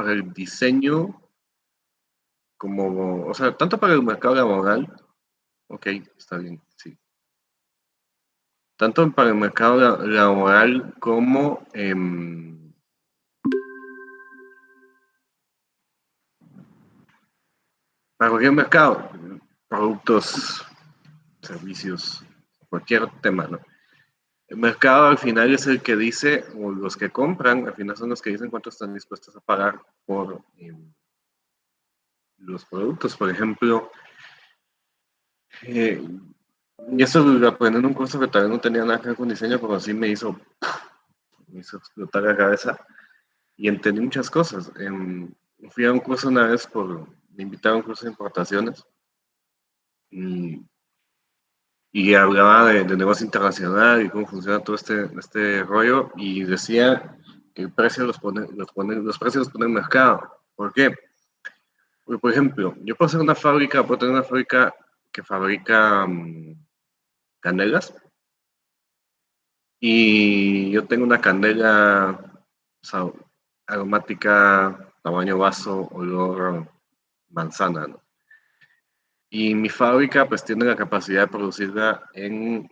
para el diseño como, o sea, tanto para el mercado laboral, ok, está bien, sí. Tanto para el mercado laboral como para cualquier mercado, productos, servicios, cualquier tema, ¿no? El mercado al final es el que dice, o los que compran, al final son los que dicen cuánto están dispuestos a pagar por los productos. Por ejemplo, eh, y eso lo aprendí en un curso que todavía no tenía nada que ver con diseño, pero sí me hizo explotar la cabeza y entendí muchas cosas. Fui a un curso una vez me invitaron a un curso de importaciones y, y hablaba de negocio internacional y cómo funciona todo este rollo y decía que el precio los precios los pone el mercado. ¿Por qué? Porque, por ejemplo, yo puedo hacer una fábrica, puedo tener una fábrica que fabrica canelas y yo tengo una candela, o sea, aromática, tamaño vaso, olor manzana, ¿no? Y mi fábrica pues tiene la capacidad de producirla en,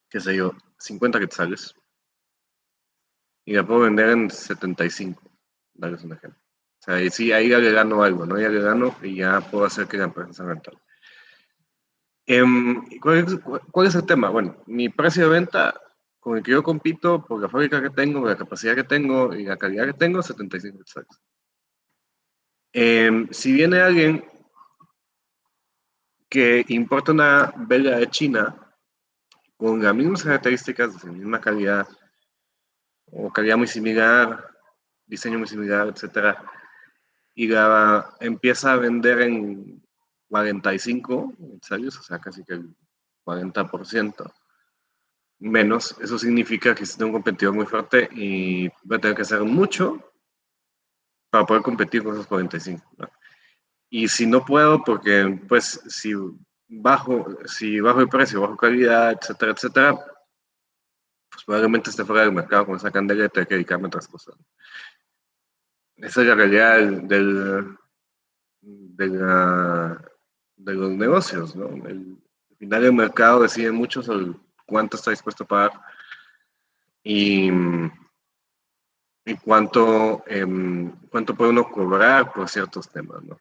qué sé yo, 50 quetzales y la puedo vender en 75, darles un ejemplo. O sea, y sí, ahí ya le gano algo, ¿no? Ya le gano y ya puedo hacer que la empresa sea rentable. ¿Cuál es el tema? Bueno, mi precio de venta con el que yo compito por la fábrica que tengo, la capacidad que tengo y la calidad que tengo, 75 quetzales. Si viene alguien que importa una vela de China con las mismas características, de la misma calidad o calidad muy similar, diseño muy similar, etcétera, y la empieza a vender en 45 ensayos, o sea, casi que el 40% menos, eso significa que existe un competidor muy fuerte y va a tener que hacer mucho para poder competir con esos 45, ¿no? Y si no puedo, porque pues si bajo el precio, bajo calidad, etcétera, etcétera, pues probablemente esté fuera del mercado con esa candela y tenga que dedicarme a otras cosas. Esa es la realidad de, de los negocios, ¿no? Al final el mercado decide mucho sobre cuánto está dispuesto a pagar y, y cuánto puede uno cobrar por ciertos temas, ¿no?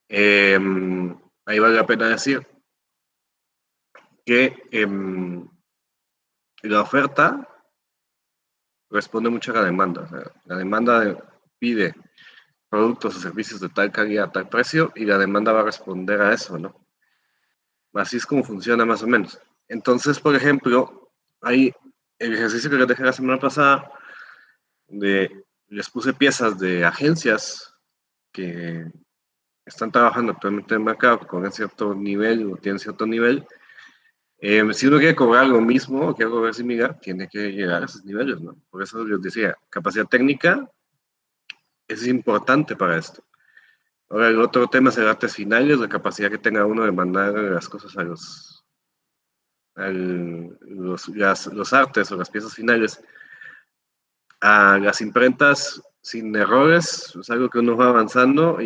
Eh, Ahí vale la pena decir que la oferta responde mucho a la demanda. O sea, la demanda pide productos o servicios de tal calidad, tal precio, y la demanda va a responder a eso, ¿no? Así es como funciona más o menos. Entonces, por ejemplo, hay el ejercicio que les dejé la semana pasada, les puse piezas de agencias que están trabajando actualmente en el mercado con cierto nivel o tienen cierto nivel. Si uno quiere cobrar lo mismo o quiere cobrar similar, tiene que llegar a esos niveles, ¿no? Por eso les decía, capacidad técnica es importante para esto. Ahora, el otro tema es el artes finales, la capacidad que tenga uno de mandar las cosas a los artes o las piezas finales a las imprentas sin errores, es algo que uno va avanzando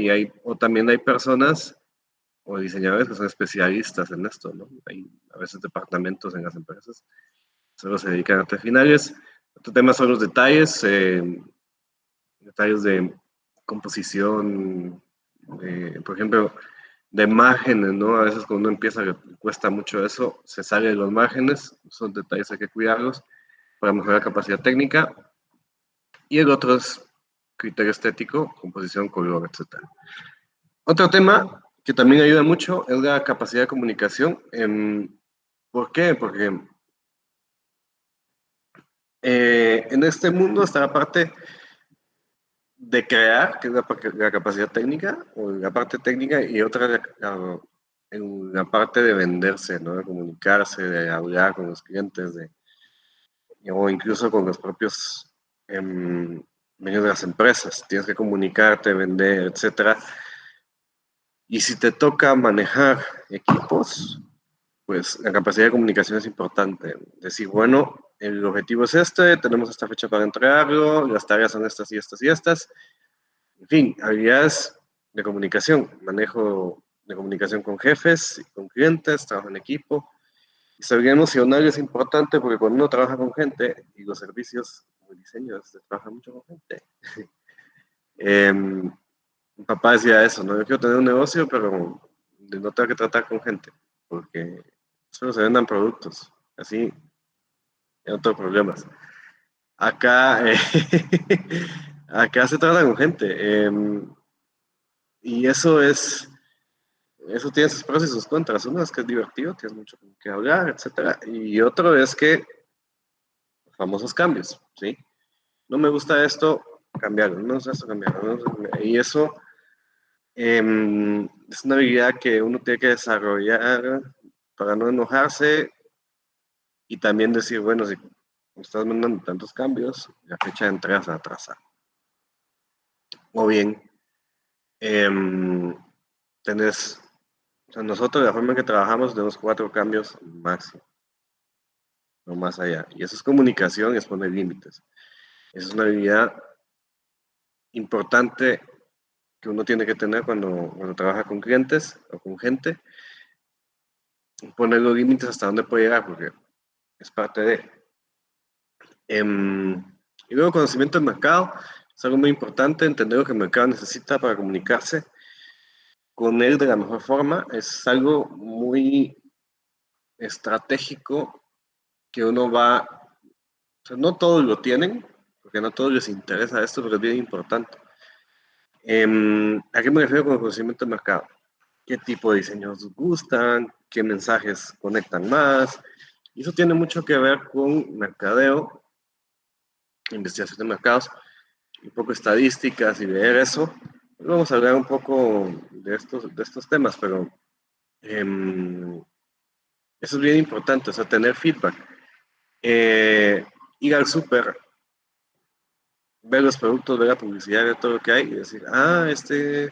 o también hay personas o diseñadores que son especialistas en esto, ¿no? Hay a veces departamentos en las empresas, solo se dedican a artes finales. Otro tema son los detalles, detalles de composición, por ejemplo, de márgenes, ¿no? A veces cuando uno empieza cuesta mucho eso, se sale de los márgenes, son detalles hay que cuidarlos para mejorar la capacidad técnica. Y el otro es criterio estético, composición, color, etc. Otro tema que también ayuda mucho es la capacidad de comunicación. ¿Por qué? Porque en este mundo está la parte de crear, que es la capacidad técnica, o la parte técnica, y otra en la parte de venderse, ¿no? De comunicarse, de hablar con los clientes, o incluso con los propios medios de las empresas. Tienes que comunicarte, vender, etcétera. Y si te toca manejar equipos, pues la capacidad de comunicación es importante. Decir, bueno, el objetivo es este, tenemos esta fecha para entregarlo, las tareas son estas y estas y estas, En fin, habilidades de comunicación, manejo de comunicación con jefes, con clientes, trabajo en equipo. Y ser emocional es importante porque cuando uno trabaja con gente, y los servicios, el diseño, se trabaja mucho con gente. Mi papá decía eso, ¿no? Yo quiero tener un negocio, pero no tengo que tratar con gente, porque solo se vendan productos, así, no tengo problemas. Acá, acá se trata con gente, y eso tiene sus pros y sus contras. Uno es que es divertido, tienes mucho con qué hablar, etcétera, y otro es que famosos cambios, ¿sí? No me gusta esto, cambiarlo, no me gusta esto, cambiarlo. Y eso es una habilidad que uno tiene que desarrollar para no enojarse y también decir, bueno, si me estás mandando tantos cambios, la fecha de entrega se atrasa. O bien, tenés, o sea, nosotros la forma en que trabajamos tenemos 4 cambios máximo, no más allá. Y eso es comunicación y es poner límites. Esa es una habilidad importante que uno tiene que tener cuando trabaja con clientes o con gente, poner los límites hasta dónde puede llegar, porque es parte de. Y luego conocimiento del mercado, es algo muy importante, entender lo que el mercado necesita para comunicarse con él de la mejor forma, es algo muy estratégico que uno va, o sea, no todos lo tienen, porque no a todos les interesa esto, pero es bien importante. ¿A qué me refiero con el conocimiento del mercado? ¿Qué tipo de diseños gustan? ¿Qué mensajes conectan más? Y eso tiene mucho que ver con mercadeo, investigación de mercados, un poco estadísticas y ver eso. Vamos a hablar un poco de estos temas, pero eso es bien importante, o sea, tener feedback. Eh, Ir al súper, ver los productos, ver la publicidad, ver todo lo que hay y decir, este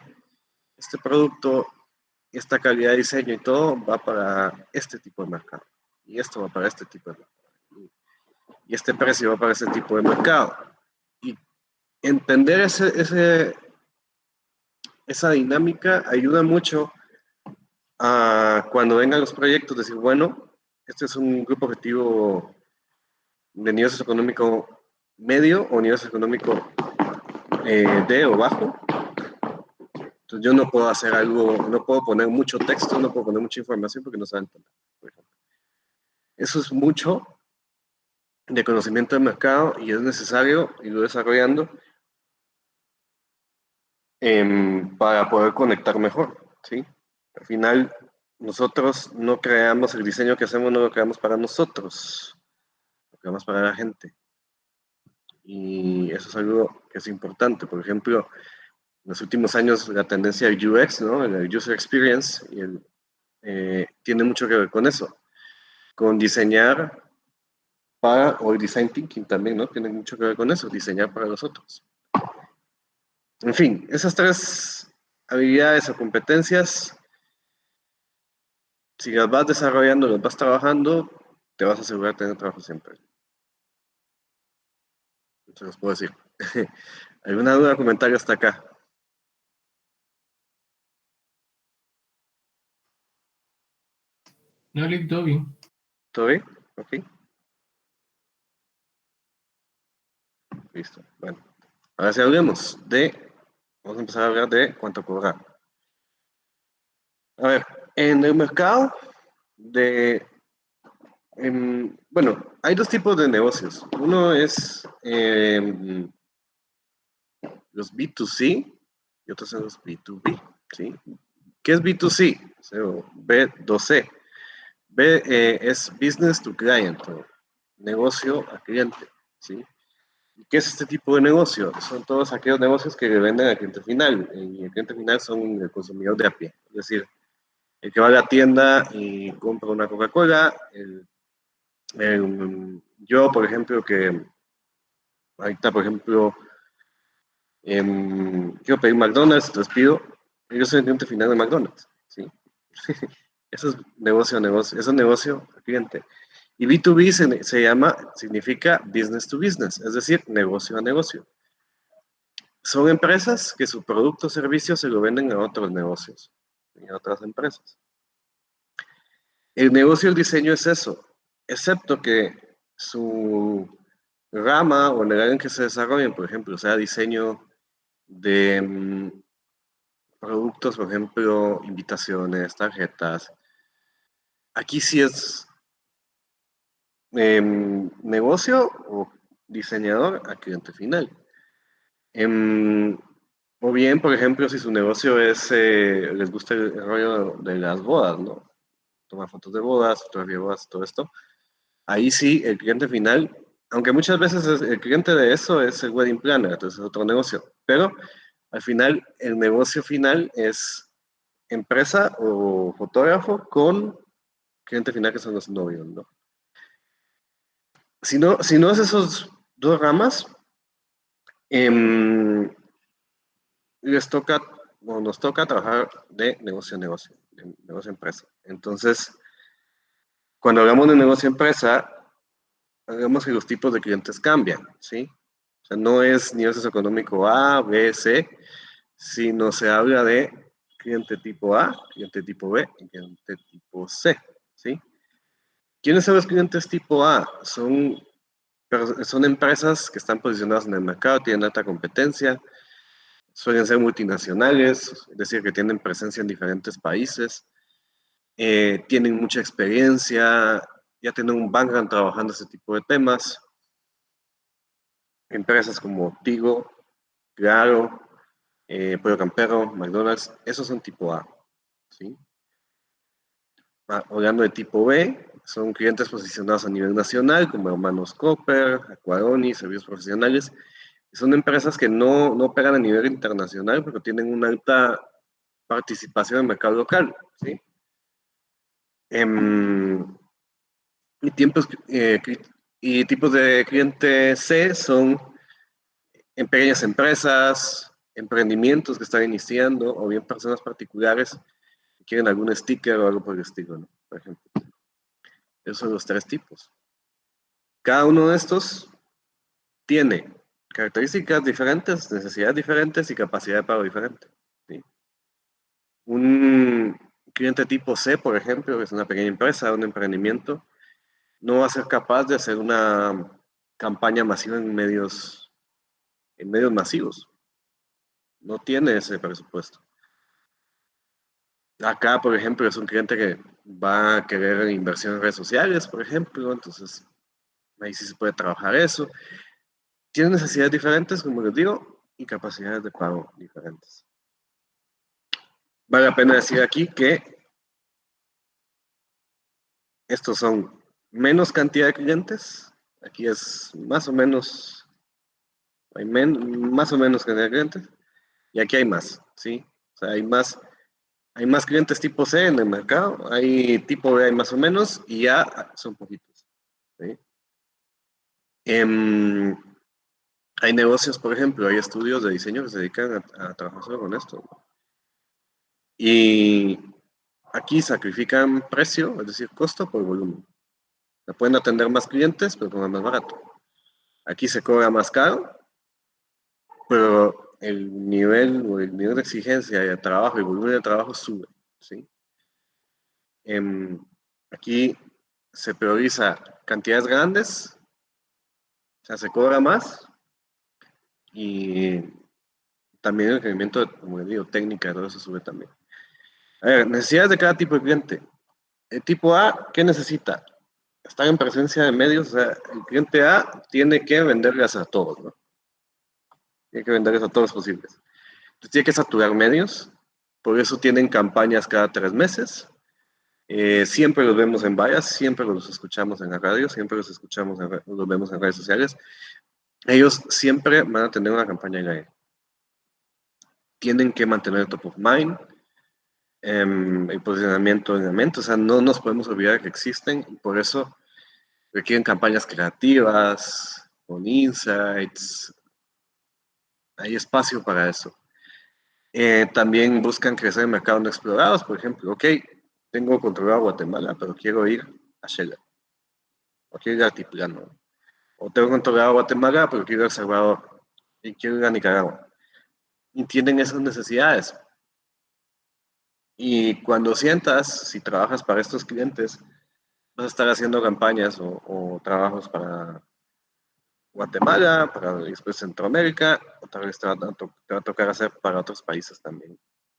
producto, esta calidad de diseño y todo va para este tipo de mercado. Y esto va para este tipo de mercado. Y este precio va para ese tipo de mercado. Y entender esa dinámica ayuda mucho a cuando vengan los proyectos, decir, bueno, este es un grupo objetivo de nivel socioeconómico medio o nivel socioeconómico de o bajo. Entonces yo no puedo hacer algo, no puedo poner mucho texto, no puedo poner mucha información porque no saben entender, por ejemplo. Eso es mucho de conocimiento de mercado y es necesario irlo desarrollando para poder conectar mejor, ¿sí? Al final, nosotros no creamos el diseño que hacemos, no lo creamos para nosotros, lo creamos para la gente. Y eso es algo que es importante. Por ejemplo, en los últimos años la tendencia del UX, ¿no? El User Experience, tiene mucho que ver con eso, con diseñar o el Design Thinking también, ¿no? Tiene mucho que ver con eso, diseñar para los otros. En fin, esas 3 habilidades o competencias, si las vas desarrollando, las vas trabajando, te vas a asegurar de tener trabajo siempre. Se los puedo decir. ¿Alguna duda, comentario hasta acá? No, Lick, todo bien. ¿Todo bien? Ok, listo. Bueno, ahora sí vamos a empezar a hablar de cuánto cobrar. A ver, en el mercado de bueno, hay 2 tipos de negocios. Uno es los B2C y otros son los B2B, ¿sí? ¿Qué es B2C? O B2C. B es Business to Client, o negocio a cliente, ¿sí? ¿Y qué es este tipo de negocio? Son todos aquellos negocios que le venden al cliente final, y el cliente final son el consumidor de a pie, es decir, el que va a la tienda y compra una Coca-Cola, yo, por ejemplo, que ahorita, por ejemplo, quiero pedir McDonald's, los pido, yo soy el cliente final de McDonald's, ¿sí? Eso es negocio a negocio, eso es negocio al cliente. Y B2B significa business to business, es decir, negocio a negocio. Son empresas que su producto o servicio se lo venden a otros negocios y a otras empresas. El negocio del diseño es eso, excepto que su rama o el área en que se desarrollen, por ejemplo, sea diseño de productos, por ejemplo, invitaciones, tarjetas. Aquí sí es negocio o diseñador a cliente final. Em, o bien, por ejemplo, si su negocio es, les gusta el rollo de las bodas, ¿no? Tomar fotos de bodas, fotografía de bodas, todo esto. Ahí sí, el cliente final, aunque muchas veces el cliente de eso es el wedding planner, entonces es otro negocio, pero al final el negocio final es empresa o fotógrafo con cliente final que son los novios, ¿no? Si no es esos dos ramas, em, les toca o nos toca trabajar de negocio a negocio, de negocio a empresa. Entonces, cuando hablamos de negocio a empresa, hagamos que los tipos de clientes cambian, ¿sí? O sea, no es nivel socioeconómico A, B, C, sino se habla de cliente tipo A, cliente tipo B y cliente tipo C, ¿sí? ¿Quiénes son los clientes tipo A? Son empresas que están posicionadas en el mercado, tienen alta competencia, suelen ser multinacionales, es decir, que tienen presencia en diferentes países, tienen mucha experiencia, ya tienen un background trabajando ese tipo de temas. Empresas como Tigo, Claro, Pollo Campero, McDonald's, esos son tipo A, ¿sí? Hablando de tipo B, son clientes posicionados a nivel nacional, como Hermanos Copper, Aquaroni, Servicios Profesionales. Son empresas que no operan a nivel internacional, pero tienen una alta participación en el mercado local, ¿sí? Em, y, y tipos de cliente C son en pequeñas empresas, emprendimientos que están iniciando, o bien personas particulares que quieren algún sticker o algo por el estilo, ¿no? Por ejemplo. Esos son los tres tipos. Cada uno de estos tiene características diferentes, necesidades diferentes y capacidad de pago diferente, ¿sí? Un cliente tipo C, por ejemplo, que es una pequeña empresa, un emprendimiento, no va a ser capaz de hacer una campaña masiva en medios masivos. No tiene ese presupuesto. Acá, por ejemplo, es un cliente que va a querer inversión en redes sociales, por ejemplo, entonces ahí sí se puede trabajar eso. Tiene necesidades diferentes, como les digo, y capacidades de pago diferentes. Vale la pena decir aquí que estos son menos cantidad de clientes. Aquí es más o menos, más o menos cantidad de clientes. Y aquí hay más, ¿sí? O sea, hay más clientes tipo C en el mercado, hay tipo B, hay más o menos, y A son poquitos, ¿sí? Em, hay negocios, por ejemplo, hay estudios de diseño que se dedican a trabajar solo con esto, ¿no? Y aquí sacrifican precio, es decir, costo por volumen. Se pueden atender más clientes, pero cobran más barato. Aquí se cobra más caro, pero el nivel de exigencia y de trabajo, el volumen de trabajo sube, ¿sí? Em, aquí se prioriza cantidades grandes, o sea, se cobra más y también el requerimiento, como les digo, técnica, todo eso sube también. A ver, necesidades de cada tipo de cliente. El tipo A, ¿qué necesita? Estar en presencia de medios, o sea, el cliente A tiene que venderles a todos, ¿no? Tiene que venderles a todos los posibles. Entonces tiene que saturar medios, por eso tienen campañas cada 3 meses. Siempre los vemos en vallas, siempre los escuchamos en la radio, siempre los escuchamos, los vemos en redes sociales. Ellos siempre van a tener una campaña en aire. Tienen que mantener el top of mind, el posicionamiento en la mente, o sea, no nos podemos olvidar que existen y por eso requieren campañas creativas, con insights, hay espacio para eso. También buscan crecer en mercados no explorados, por ejemplo, ok, tengo controlado Guatemala, pero quiero ir a Shela, o quiero ir a Altiplano, o tengo controlado Guatemala, pero quiero ir a El Salvador, y quiero ir a Nicaragua. y tienen esas necesidades. Y cuando sientas, si trabajas para estos clientes, vas a estar haciendo campañas o trabajos para Guatemala, para después Centroamérica, o tal vez te va a tocar hacer para otros países también.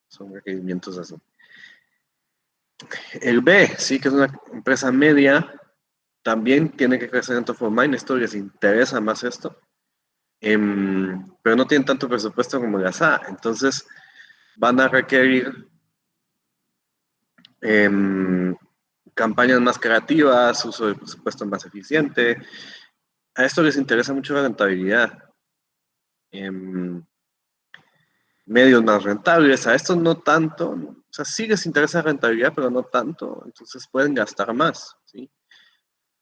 Son requerimientos así. El B, sí, que es una empresa media, también tiene que crecer en top of mind. Esto les interesa más esto, pero no tienen tanto presupuesto como las A. Entonces, van a requerir campañas más creativas, uso de presupuesto más eficiente. A esto les interesa mucho la rentabilidad. Medios más rentables, a estos no tanto, o sea, sí les interesa la rentabilidad, pero no tanto, entonces pueden gastar más, ¿sí?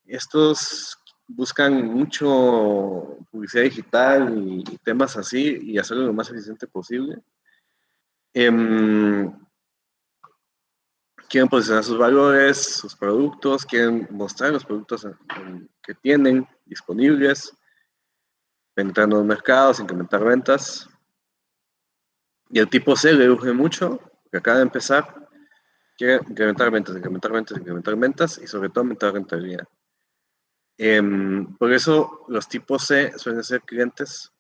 Estos buscan mucho publicidad digital y temas así y hacerlo lo más eficiente posible. Quieren posicionar sus valores, sus productos, quieren mostrar los productos que tienen disponibles, penetrar en los mercados, incrementar ventas. Y el tipo C le urge mucho, que acaba de empezar, quiere incrementar ventas, incrementar ventas, incrementar ventas y sobre todo aumentar rentabilidad. Por eso los tipos C suelen ser clientes,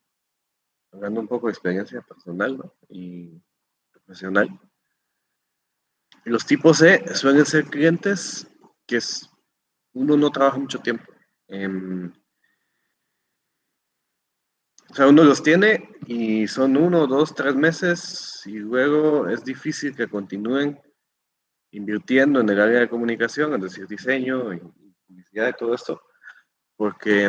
hablando un poco de experiencia personal, ¿no? Y profesional. Los tipos C suelen ser clientes que uno no trabaja mucho tiempo. O sea, uno los tiene y son 1, 2, 3 meses y luego es difícil que continúen invirtiendo en el área de comunicación, es decir, diseño y publicidad y todo esto, porque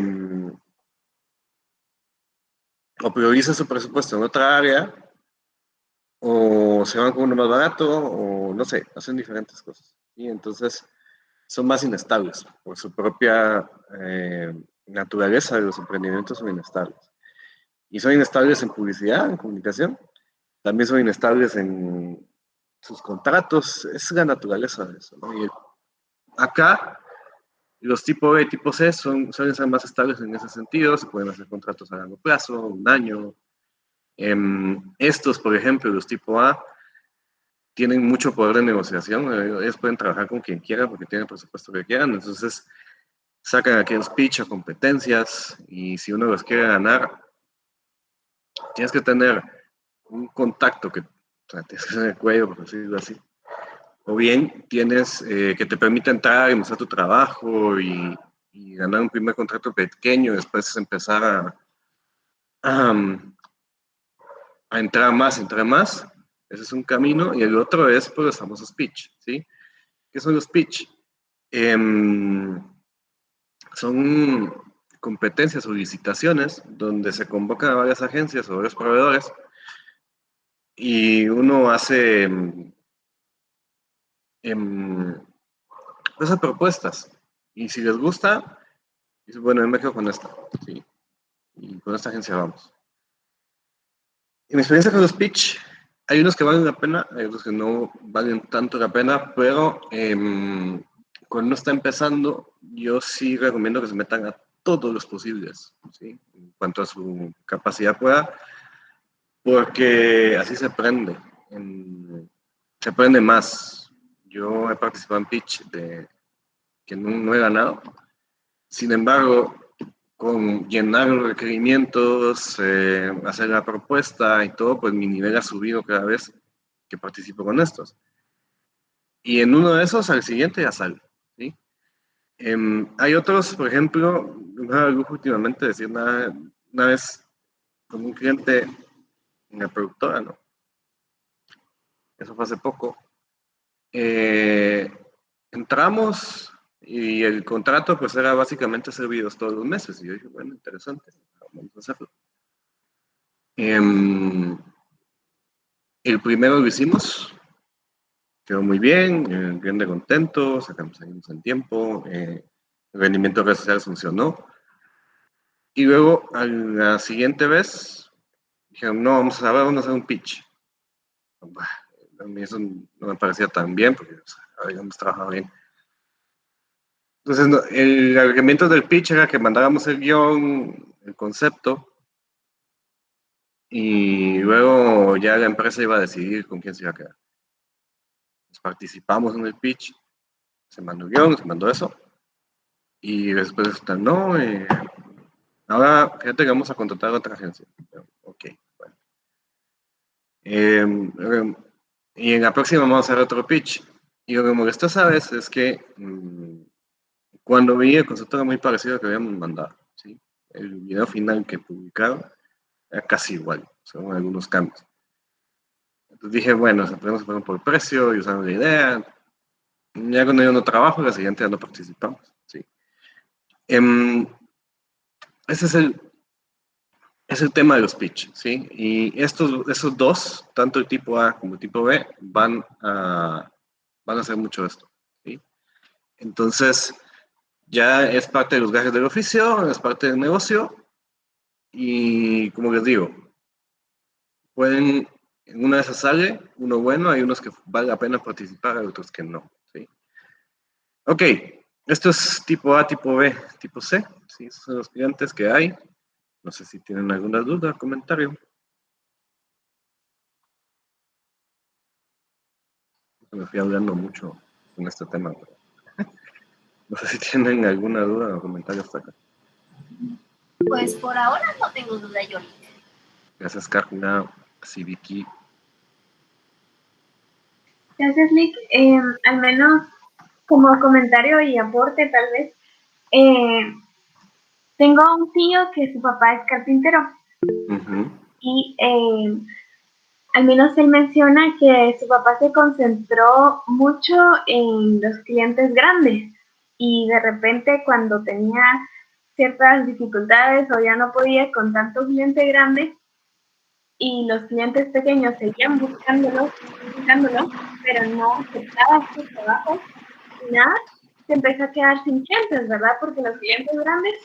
o prioriza su presupuesto en otra área o se van con uno más barato o no sé, hacen diferentes cosas. Y entonces son más inestables por su propia naturaleza de los emprendimientos son inestables. Y son inestables en publicidad, en comunicación, también son inestables en sus contratos, es la naturaleza de eso, ¿no? Y acá los tipo B y tipo C suelen ser más estables en ese sentido, se pueden hacer contratos a largo plazo, un año. Estos, por ejemplo, los tipo A, tienen mucho poder de negociación, ellos pueden trabajar con quien quiera porque tienen el presupuesto que quieran, entonces sacan aquí el speech a competencias y si uno los quiere ganar, tienes que tener un contacto que, o sea, tienes que tener el cuello, por decirlo así, o bien tienes que te permita entrar y mostrar tu trabajo y ganar un primer contrato pequeño, después empezar a, a entrar más. Ese es un camino. Y el otro es por los famosos pitch, ¿sí? ¿Qué son los pitch? Son competencias o licitaciones donde se convocan a varias agencias o varios proveedores y uno hace esas propuestas. Y si les gusta, dice, bueno, yo me quedo con esta, ¿sí? Y con esta agencia vamos. En mi experiencia con los pitch, hay unos que valen la pena, hay otros que no valen tanto la pena, pero cuando uno está empezando, yo sí recomiendo que se metan a todos los posibles, ¿sí? En cuanto a su capacidad pueda, porque así se aprende, se aprende más. Yo he participado en pitch que no he ganado, sin embargo, con llenar los requerimientos, hacer la propuesta y todo, pues mi nivel ha subido cada vez que participo con estos. Y en uno de esos, al siguiente ya sale, ¿sí? Hay otros, por ejemplo, me ha dado el lujo últimamente de decir una vez con un cliente en la productora, ¿no? Eso fue hace poco. Eh, entramos y el contrato pues era básicamente hacer videos todos los meses. Y yo dije, bueno, interesante, vamos a hacerlo. El primero lo hicimos, quedó muy bien, bien de contento, salimos en tiempo, el rendimiento de redes sociales funcionó. Y luego, a la siguiente vez, dijeron, no, vamos a hacer un pitch. A mí eso no me parecía tan bien, porque o sea, habíamos trabajado bien. Entonces, no, el argumento del pitch era que mandáramos el guión, el concepto, y luego ya la empresa iba a decidir con quién se iba a quedar. Pues participamos en el pitch, se mandó guión, se mandó eso, y después está, no, ahora fíjate que vamos a contratar a otra agencia. Ok, bueno. Y en la próxima vamos a hacer otro pitch. Y lo que me molestó, ¿sabes? Es que cuando vi el concepto era muy parecido al que habíamos mandado, ¿sí? El video final que publicaron era casi igual, según algunos cambios. Entonces dije, bueno, se podemos poner por precio y usar la idea. Ya cuando yo no trabajo, la siguiente ya no participamos, ¿sí? Em, ese es el tema de los pitch, ¿sí? Y esos dos, tanto el tipo A como el tipo B, van a hacer mucho esto, ¿sí? Entonces, ya es parte de los gajes del oficio, es parte del negocio, y como les digo, pueden, en una de esas sale uno bueno, hay unos que vale la pena participar, hay otros que no, ¿sí? Ok, esto es tipo A, tipo B, tipo C, ¿sí? Esos son los clientes que hay. No sé si tienen alguna duda, comentario. Me fui hablando mucho en este tema. No sé si tienen alguna duda o comentario hasta acá. Pues por ahora no tengo duda, yo. Gracias, Carla, Vicky. Gracias, Nick. Al menos como comentario y aporte, tal vez, tengo un tío que su papá es carpintero. Y al menos él menciona que su papá se concentró mucho en los clientes grandes y de repente cuando tenía ciertas dificultades o ya no podía con tanto cliente grande y los clientes pequeños seguían buscándolo, pero no aceptaban sus trabajos y nada, se empezó a quedar sin clientes, ¿verdad? Porque los clientes grandes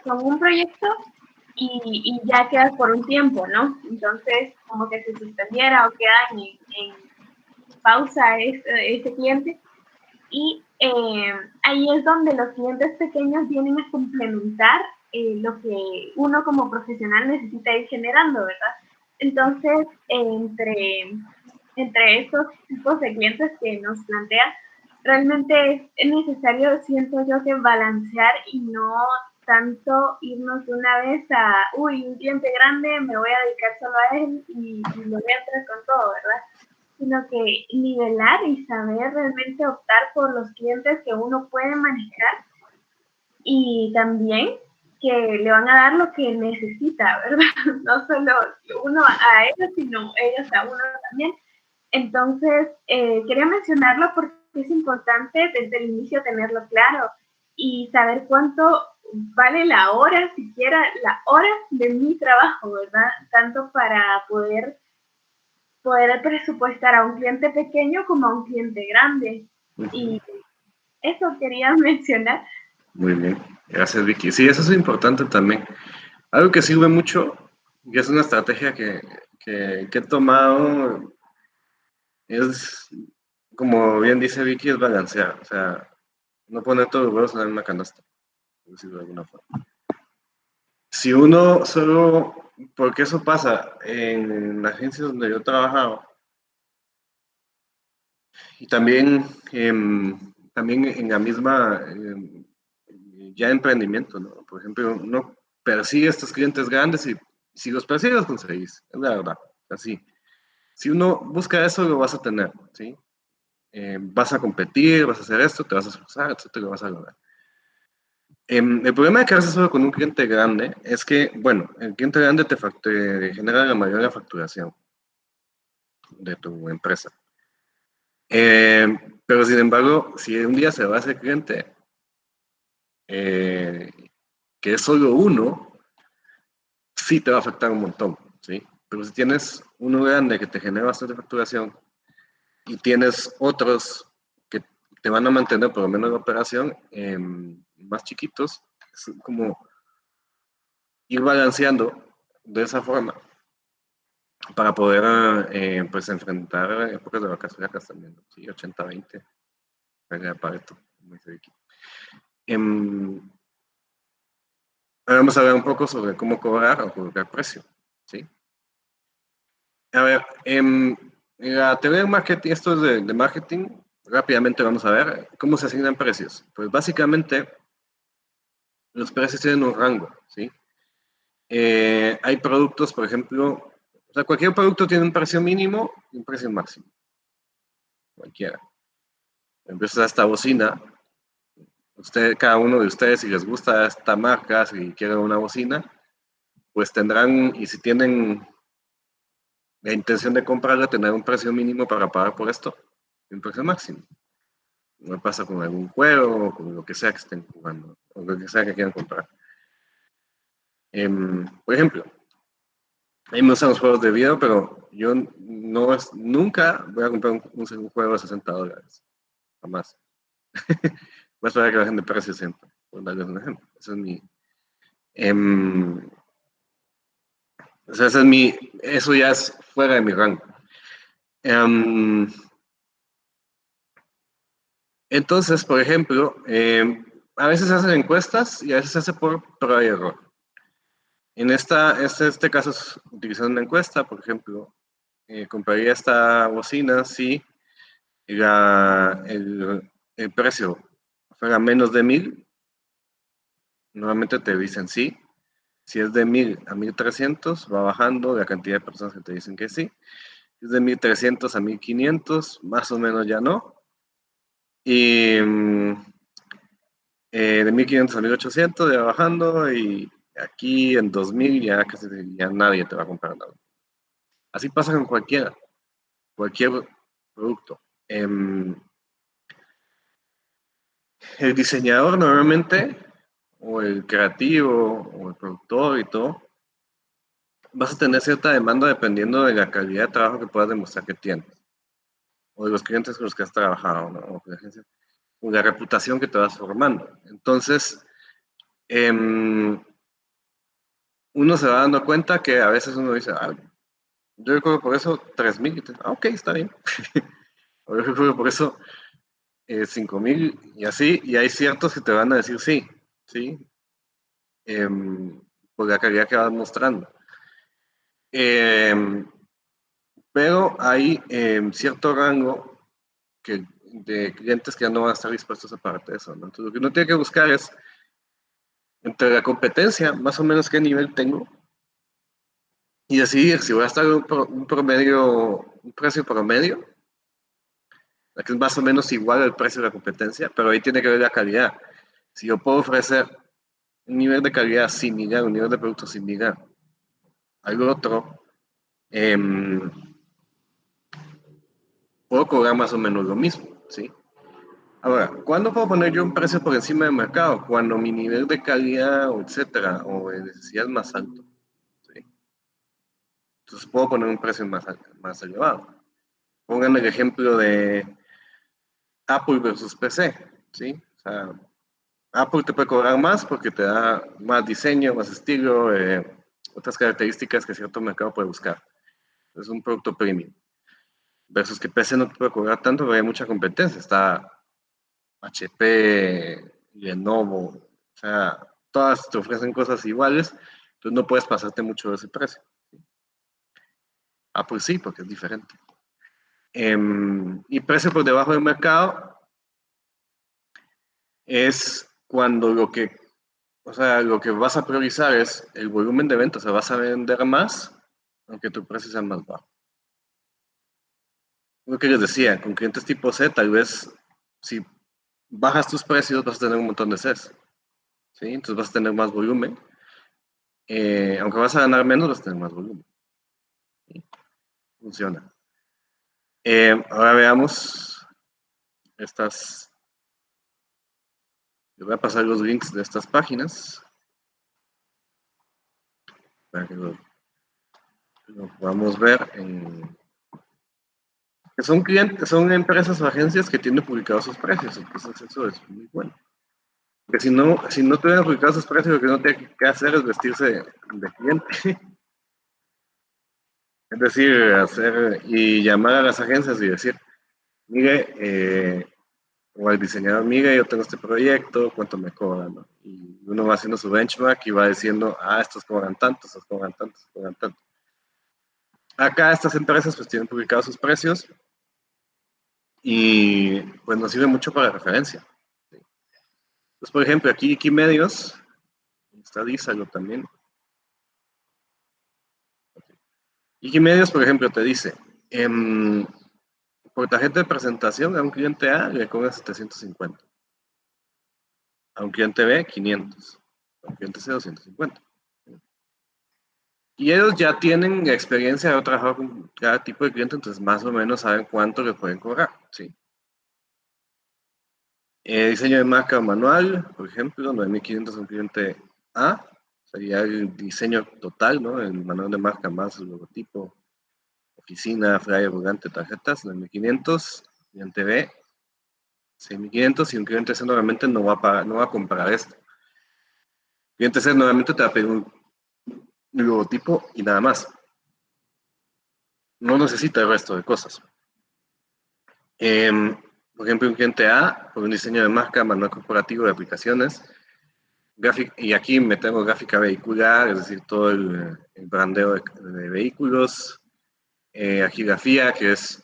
son un proyecto y ya quedas por un tiempo, ¿no? Entonces, como que se suspendiera o queda en pausa ese cliente. Y ahí es donde los clientes pequeños vienen a complementar lo que uno como profesional necesita ir generando, ¿verdad? Entonces, entre estos tipos de clientes que nos plantea, realmente es necesario, siento yo, que balancear y no tanto irnos de una vez a, un cliente grande, me voy a dedicar solo a él y lo voy a entrar con todo, ¿verdad? Sino que nivelar y saber realmente optar por los clientes que uno puede manejar y también que le van a dar lo que necesita, ¿verdad? No solo uno a ellos, sino ellos a uno también. Entonces, quería mencionarlo porque es importante desde el inicio tenerlo claro y saber cuánto vale la hora, siquiera la hora de mi trabajo, ¿verdad? Tanto para poder presupuestar a un cliente pequeño como a un cliente grande. Y eso quería mencionar. Muy bien, gracias Vicky. Sí, eso es importante también. Algo que sirve mucho, y es una estrategia que he tomado, es, como bien dice Vicky, es balancear. O sea, no poner todos los huevos en una canasta, por decirlo de alguna forma. Si uno solo, porque eso pasa en la agencia donde yo trabajaba, y también, también en la misma, ya emprendimiento, ¿no? Por ejemplo, uno persigue a estos clientes grandes y si los persigues, los conseguís, es la verdad, así. Si uno busca eso, lo vas a tener, ¿sí? Vas a competir, vas a hacer esto, te vas a esforzar, etcétera, lo vas a lograr. El problema de quedarse solo con un cliente grande es que, bueno, el cliente grande te genera la mayor de la facturación de tu empresa. Pero sin embargo, si un día se va ese cliente, que es solo uno, sí te va a afectar un montón, ¿sí? Pero si tienes uno grande que te genera bastante facturación y tienes otros que te van a mantener por lo menos la operación, más chiquitos, es como ir balanceando de esa forma para poder pues enfrentar épocas de vacaciones también, ¿sí? 80-20, regla de Pareto, como dice Vicky. Ahora vamos a ver un poco sobre cómo cobrar o colocar precio, ¿sí? A ver, la teoría de marketing, esto es de marketing, rápidamente vamos a ver cómo se asignan precios. Pues básicamente los precios tienen un rango, ¿sí? Hay productos, por ejemplo, o sea, cualquier producto tiene un precio mínimo y un precio máximo, cualquiera. Empieza esta bocina, cada uno de ustedes, si les gusta esta marca, si quieren una bocina, pues tendrán, y si tienen la intención de comprarla, tendrán un precio mínimo para pagar por esto y un precio máximo. No pasa con algún juego o con lo que sea que estén jugando, o lo que sea que quieran comprar. Por ejemplo, a mí me gustan los juegos de video, pero yo nunca voy a comprar un juego de $60. Jamás. Voy a esperar a que bajen de precio siempre, por darles un ejemplo. Eso es mi... o sea, eso ya es fuera de mi rango. Entonces, por ejemplo, a veces se hacen encuestas y a veces se hace por prueba y error. En este caso es utilizando una encuesta, por ejemplo, compraría esta bocina si el precio fuera menos de 1,000, normalmente te dicen sí. Si es de 1,000 a 1,300, va bajando la cantidad de personas que te dicen que sí. Si es de 1,300 a 1,500, más o menos ya no. Y de 1,500 a 1,800 ya bajando. Y aquí en 2,000 ya casi ya nadie te va a comprar nada. Así pasa con cualquier producto. El diseñador normalmente, o el creativo, o el productor y todo, vas a tener cierta demanda dependiendo de la calidad de trabajo que puedas demostrar que tienes, o de los clientes con los que has trabajado, ¿no? O la reputación que te vas formando. Entonces, uno se va dando cuenta que a veces uno dice, yo cobro por eso 3,000, ok, está bien. O yo cobro por eso 5,000 y así, y hay ciertos que te van a decir sí, sí, por la calidad que vas mostrando. Pero hay cierto rango de clientes que ya no van a estar dispuestos a pagar eso, ¿no? Entonces, lo que uno tiene que buscar es, entre la competencia, más o menos qué nivel tengo, y decidir si voy a estar en un precio promedio, que es más o menos igual al precio de la competencia, pero ahí tiene que ver la calidad. Si yo puedo ofrecer un nivel de calidad similar, un nivel de producto similar al otro, puedo cobrar más o menos lo mismo, ¿sí? Ahora, ¿cuándo puedo poner yo un precio por encima del mercado? Cuando mi nivel de calidad, o etcétera, o de necesidad es más alto, ¿sí? Entonces puedo poner un precio más elevado. Pongan el ejemplo de Apple versus PC, ¿sí? O sea, Apple te puede cobrar más porque te da más diseño, más estilo, otras características que cierto mercado puede buscar. Es un producto premium. Versus que PC no te puede cobrar tanto porque hay mucha competencia. Está HP, Lenovo, o sea, todas te ofrecen cosas iguales, entonces no puedes pasarte mucho de ese precio. Apple sí, porque es diferente. Y precio por debajo del mercado es cuando lo que vas a priorizar es el volumen de ventas, o sea, vas a vender más, aunque tu precio sea más bajo. Lo que les decía, con clientes tipo C, tal vez si bajas tus precios vas a tener un montón de Cs, ¿sí? Entonces vas a tener más volumen, aunque vas a ganar menos, vas a tener más volumen. ¿Sí? Funciona. Ahora veamos estas. Les voy a pasar los links de estas páginas para que lo podamos ver. Que son clientes, son empresas o agencias que tienen publicados sus precios, entonces eso es muy bueno. Porque si no tuvieran publicados sus precios, lo que no tiene que hacer es vestirse de cliente. Es decir, y llamar a las agencias y decir, mire, o al diseñador, mire, yo tengo este proyecto, ¿cuánto me cobran? ¿No? Y uno va haciendo su benchmark y va diciendo, estos cobran tanto, estos cobran tanto, estos cobran tanto. Acá estas empresas pues tienen publicados sus precios y pues nos sirve mucho para referencia. Pues por ejemplo, aquí Wikimedios, está Dísalo también. Wikimedios, por ejemplo, te dice, por tarjeta de presentación a un cliente A le cobra 750. A un cliente B, 500. A un cliente C, 250. Y ellos ya tienen experiencia de haber trabajado con cada tipo de cliente, entonces más o menos saben cuánto le pueden cobrar, ¿sí? Diseño de marca manual, por ejemplo, 9.500 a un cliente A, sería el diseño total, ¿no? El manual de marca más el logotipo, oficina, flyer, volante, tarjetas, 9.500, cliente B, 6.500 y un cliente C normalmente no va a pagar, no va a comprar esto. Cliente C normalmente te va a pedir un logotipo y nada más. No necesita el resto de cosas. Por ejemplo, un cliente A, por un diseño de marca, manual corporativo de aplicaciones, y aquí metemos gráfica vehicular, es decir, todo el brandeo de vehículos, agigrafía, que es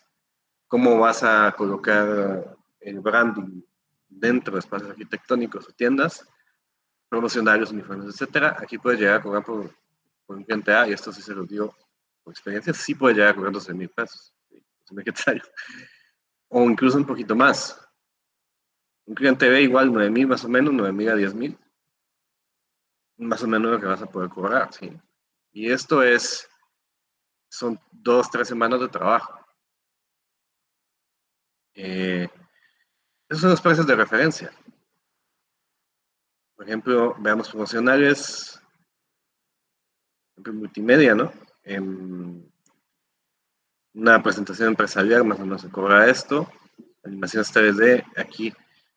cómo vas a colocar el branding dentro de espacios arquitectónicos o tiendas, promocionarios, uniformes, etcétera. Aquí puedes llegar a cobrar por un cliente A, y esto sí se lo digo por experiencia, sí puede llegar a cobrar 12,000 pesos, 12,000 quetzales, o incluso un poquito más. Un cliente B igual 9,000 más o menos, 9,000 a 10,000, más o menos lo que vas a poder cobrar, ¿sí? Y esto son 2, 3 semanas de trabajo. Esos son los precios de referencia. Por ejemplo, veamos promocionales, multimedia, ¿no? Una presentación empresarial más o menos se cobra esto. Animaciones 3D, aquí.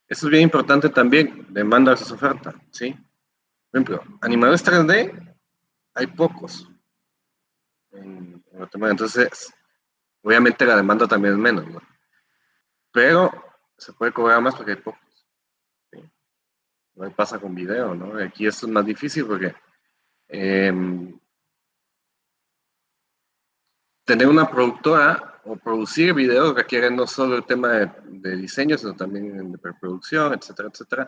Esto es bien importante también, demanda versus oferta, ¿sí? Por ejemplo, animadores 3D, hay pocos en Guatemala, entonces obviamente la demanda también es menos, ¿no? Pero se puede cobrar más porque hay pocos, ¿sí? No pasa con video, ¿no? Aquí esto es más difícil porque tener una productora o producir videos requiere no solo el tema de diseño, sino también de preproducción, etcétera, etcétera.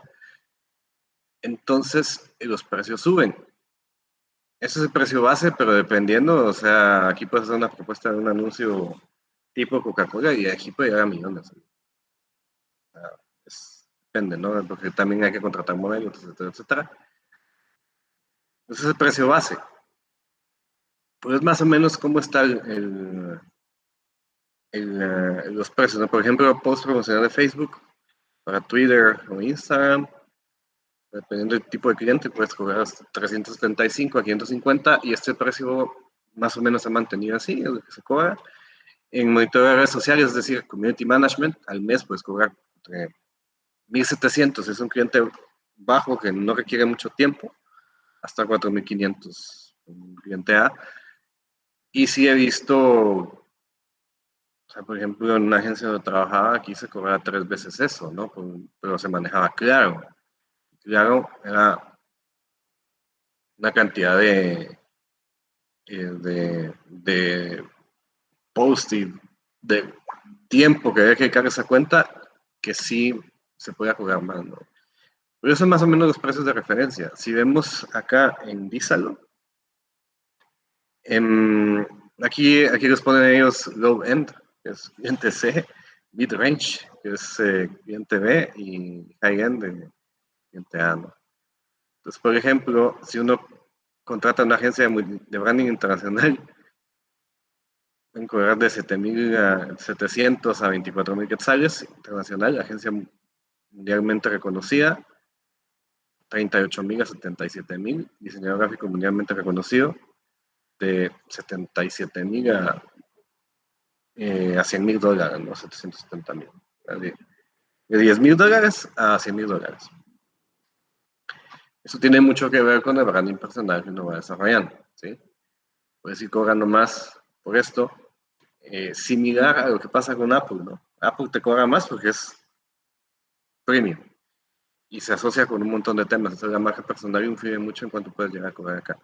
Entonces, los precios suben. Ese es el precio base, pero dependiendo, o sea, aquí puedes hacer una propuesta de un anuncio tipo Coca-Cola y aquí puede llegar a millones. Depende, ¿no? Porque también hay que contratar modelos, etcétera, etcétera. Ese es el precio base. Pues más o menos cómo está los precios, ¿no? Por ejemplo, post promocional de Facebook para Twitter o Instagram, dependiendo del tipo de cliente, puedes cobrar hasta 375 a 550 y este precio más o menos se ha mantenido así, es lo que se cobra. En monitoreo de redes sociales, es decir, community management, al mes puedes cobrar entre 1,700, es un cliente bajo que no requiere mucho tiempo, hasta 4,500 un cliente A. Y sí he visto, o sea, por ejemplo, en una agencia donde trabajaba, aquí se cobraba 3 veces eso, ¿no? Pero se manejaba Claro. Claro, era una cantidad de post y de tiempo que había que dedicar a esa cuenta que sí se puede cobrar más, ¿no? Pero eso son más o menos los precios de referencia. Si vemos acá en Dísalo, aquí los ponen ellos low end, que es cliente C, mid range, que es cliente B, y high end, cliente A, ¿no? Entonces, por ejemplo, si uno contrata una agencia de branding internacional, pueden cobrar de 7,700 a 24,000 quetzales, internacional, agencia mundialmente reconocida, 38,000 a 77,000, diseñador gráfico mundialmente reconocido, de 77,000 a 100,000 dólares, ¿no? 770,000. De 10,000 dólares a 100,000 dólares. Eso tiene mucho que ver con el branding personal que uno va desarrollando, ¿sí? Puedes ir cobrando más por esto, similar a lo que pasa con Apple, ¿no? Apple te cobra más porque es premium y se asocia con un montón de temas. Entonces la marca personal influye mucho en cuánto puedes llegar a cobrar acá.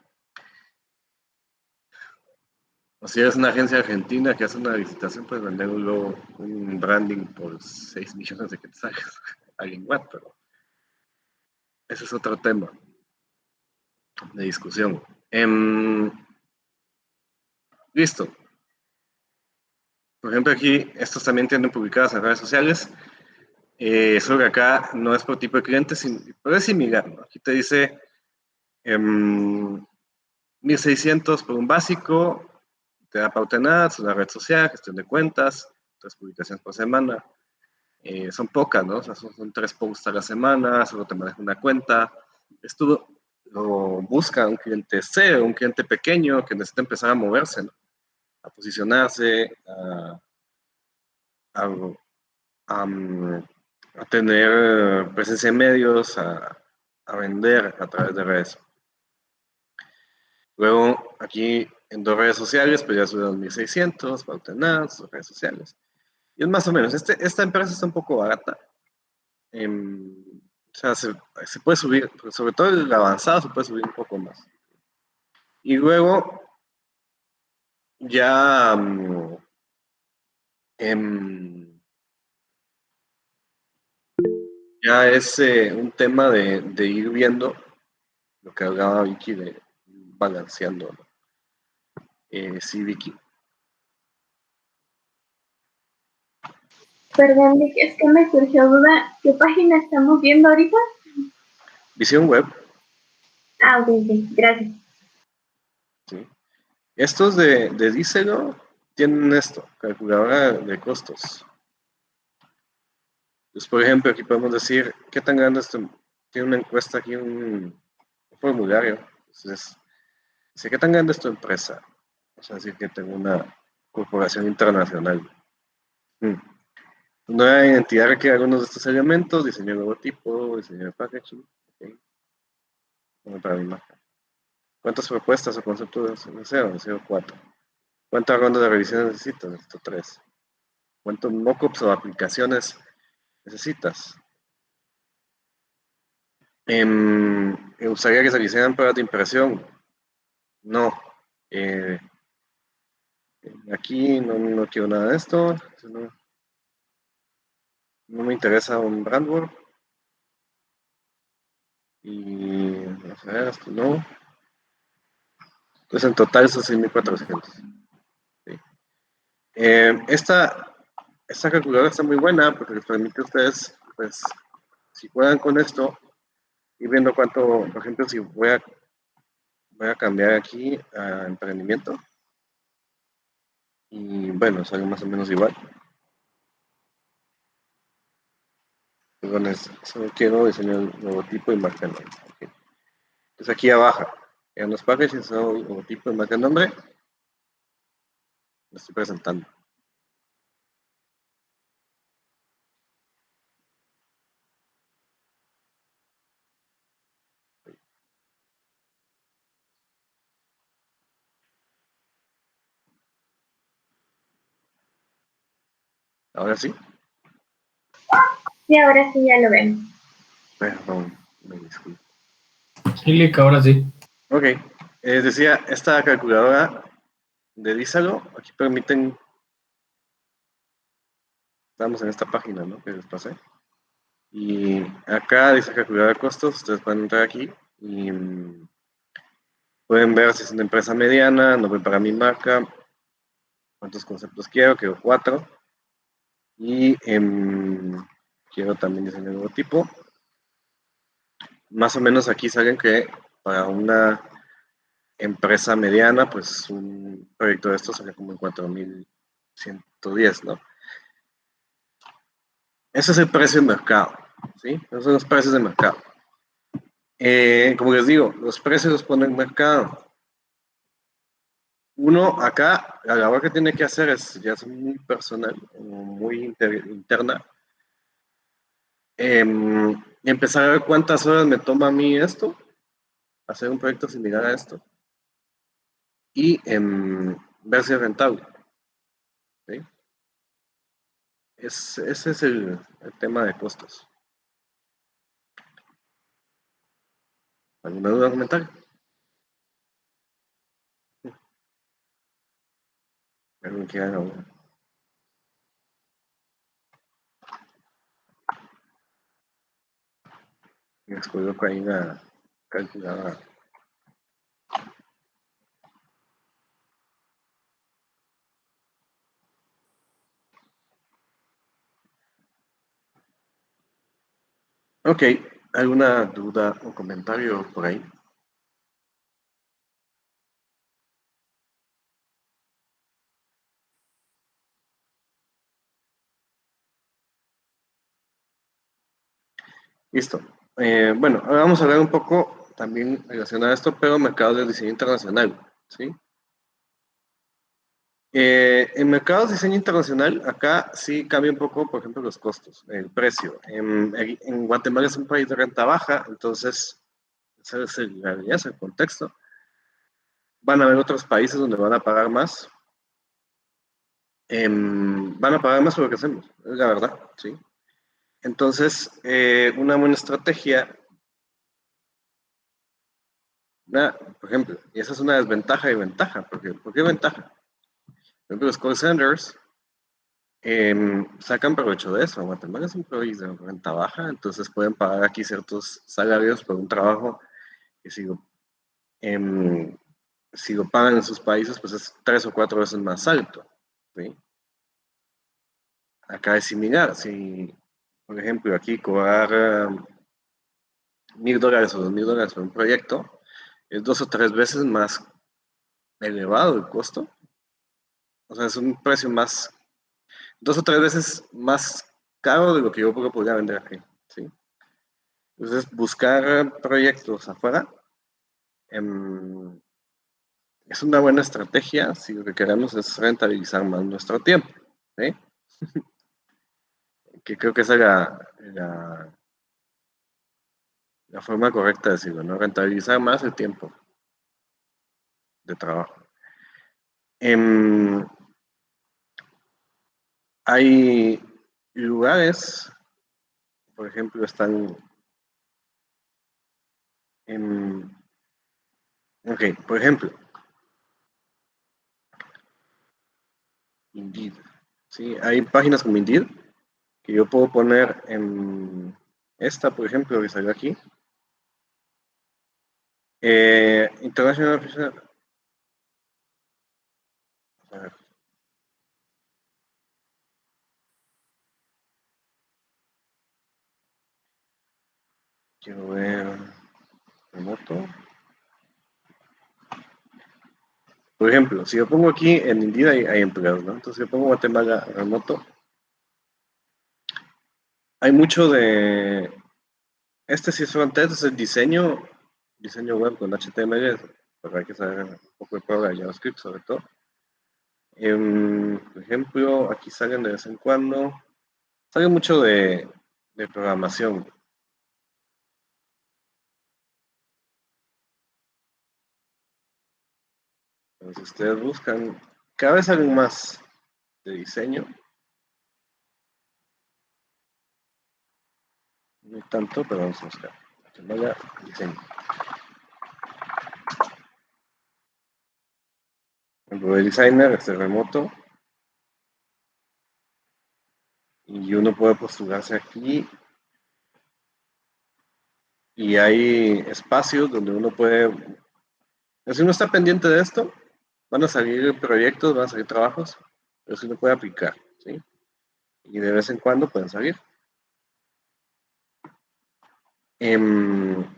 O si eres una agencia argentina que hace una licitación, puedes vender un logo, un branding por 6 millones de quetzales a Linguat, pero ese es otro tema de discusión. Listo. Por ejemplo, aquí estos también tienen publicadas en redes sociales. Solo que acá no es por tipo de cliente, pero es similar, ¿no? Aquí te dice 1.600 por un básico, te da pauta en ads, una red social, gestión de cuentas, 3 publicaciones por semana. Son pocas, ¿no? O sea, son 3 posts a la semana, solo te maneja una cuenta. Esto lo busca un cliente cero, un cliente pequeño que necesita empezar a moverse, ¿no? A posicionarse, a, a tener presencia en medios, a vender a través de redes. Luego, aquí en 2 redes sociales, pues ya subieron 1.600, pauta en ads, redes sociales. Y es más o menos, esta empresa está un poco barata. O sea, se puede subir, sobre todo el avanzado se puede subir un poco más. Y luego, ya ya es un tema de ir viendo lo que hablaba Vicky de balanceando, ¿no? Sí, Vicky. Perdón, Vic, es que me surgió duda. ¿Qué página estamos viendo ahorita? Visión web. Ah, ok, ok, gracias. ¿Sí? Estos de Díselo tienen esto, calculadora de costos. Entonces, por ejemplo, aquí podemos decir, ¿qué tan grande es tu? Tiene una encuesta aquí, un formulario. Entonces, dice, ¿qué tan grande es tu empresa? O sea, decir que tengo una corporación internacional. Nueva identidad requiere algunos de estos elementos, diseño de logotipo, diseño de packaging. Okay. Bueno, para mi marca. ¿Cuántas propuestas o conceptos deseo? Deseo 4. ¿Cuántas rondas de revisión necesitas? Necesito 3. ¿Cuántos mockups o aplicaciones necesitas? ¿Usaría que se diseñan pruebas de impresión? No. Aquí no quiero nada de esto. No me interesa un brandboard. Y vamos a ver, esto no. Entonces en total son 6.400. Sí. Esta calculadora está muy buena porque les permite a ustedes, pues, si juegan con esto, ir viendo cuánto, por ejemplo, si voy a cambiar aquí a emprendimiento y bueno, sale más o menos igual. Perdón, solo quiero diseñar el logotipo y marca el nombre. Okay. Entonces aquí abajo, en los packages, solo logotipo y marca el nombre, lo estoy presentando. Ahora sí. Sí, ahora sí ya lo vemos. Perdón, me disculpo. Sí, Lick, ahora sí. Ok, decía, esta calculadora de Dísalo, aquí permiten, estamos en esta página, ¿no? Que les pasé. Y acá dice calculadora de costos, ustedes pueden entrar aquí y pueden ver si es una empresa mediana, nombre para mi marca, cuántos conceptos quiero 4. Y quiero también diseñar el logotipo. Más o menos aquí saben que para una empresa mediana, pues un proyecto de estos sale como en 4.110, ¿no? Ese es el precio de mercado, ¿sí? Esos son los precios de mercado. Como les digo, los precios los pone el mercado. Uno acá, la labor que tiene que hacer ya es muy personal, muy interna. Empezar a ver cuántas horas me toma a mí esto, hacer un proyecto similar a esto, y ver si es rentable. ¿Sí? Ese es el tema de costos. ¿Alguna duda o comentario? Alguien que haga una. Me coloco ahí una calculadora. Ok, ¿alguna duda o comentario por ahí? Listo. Bueno, ahora vamos a hablar un poco también relacionado a esto, pero mercados de diseño internacional, ¿sí? En mercados de diseño internacional, acá sí cambia un poco, por ejemplo, los costos, el precio. En Guatemala es un país de renta baja, entonces, esa es la realidad, es el contexto. Van a haber otros países donde van a pagar más. Van a pagar más por lo que hacemos, es la verdad, ¿sí? Entonces, una buena estrategia, por ejemplo, y esa es una desventaja y ventaja, porque ¿por qué ventaja? Por ejemplo, los call centers sacan provecho de eso. Guatemala es un país de renta baja, entonces pueden pagar aquí ciertos salarios por un trabajo que si lo pagan en sus países, pues es 3 o 4 veces más alto, ¿sí? Acá es similar, si, por ejemplo, aquí cobrar $1,000 o $2,000 por un proyecto, es 2 o 3 veces más elevado el costo. O sea, es un precio más, 2 o 3 veces más caro de lo que yo podría vender aquí, ¿sí? Entonces, buscar proyectos afuera es una buena estrategia si lo que queremos es rentabilizar más nuestro tiempo, ¿sí? Que creo que esa es la forma correcta de decirlo, ¿no? Rentabilizar más el tiempo de trabajo. Hay lugares, por ejemplo, están en... Ok, por ejemplo, Indeed. ¿Sí? Hay páginas como Indeed que yo puedo poner en esta, por ejemplo, que salió aquí. International Officer. A ver. Quiero ver remoto. Por ejemplo, si yo pongo aquí en Indeed hay empleados, ¿no? Entonces yo pongo Guatemala remoto. Hay mucho de... Este sí es frontend, es el diseño web con HTML, pero hay que saber un poco de prueba de JavaScript sobre todo. Por ejemplo, aquí salen de vez en cuando, sale mucho de programación. Entonces ustedes buscan, cada vez salen más de diseño, no tanto, pero vamos a buscar. Vaya diseño. El web designer, este remoto, y uno puede postularse aquí y hay espacios donde uno puede, si uno está pendiente de esto, van a salir proyectos, van a salir trabajos, pero si uno puede aplicar, ¿sí? Y de vez en cuando pueden salir.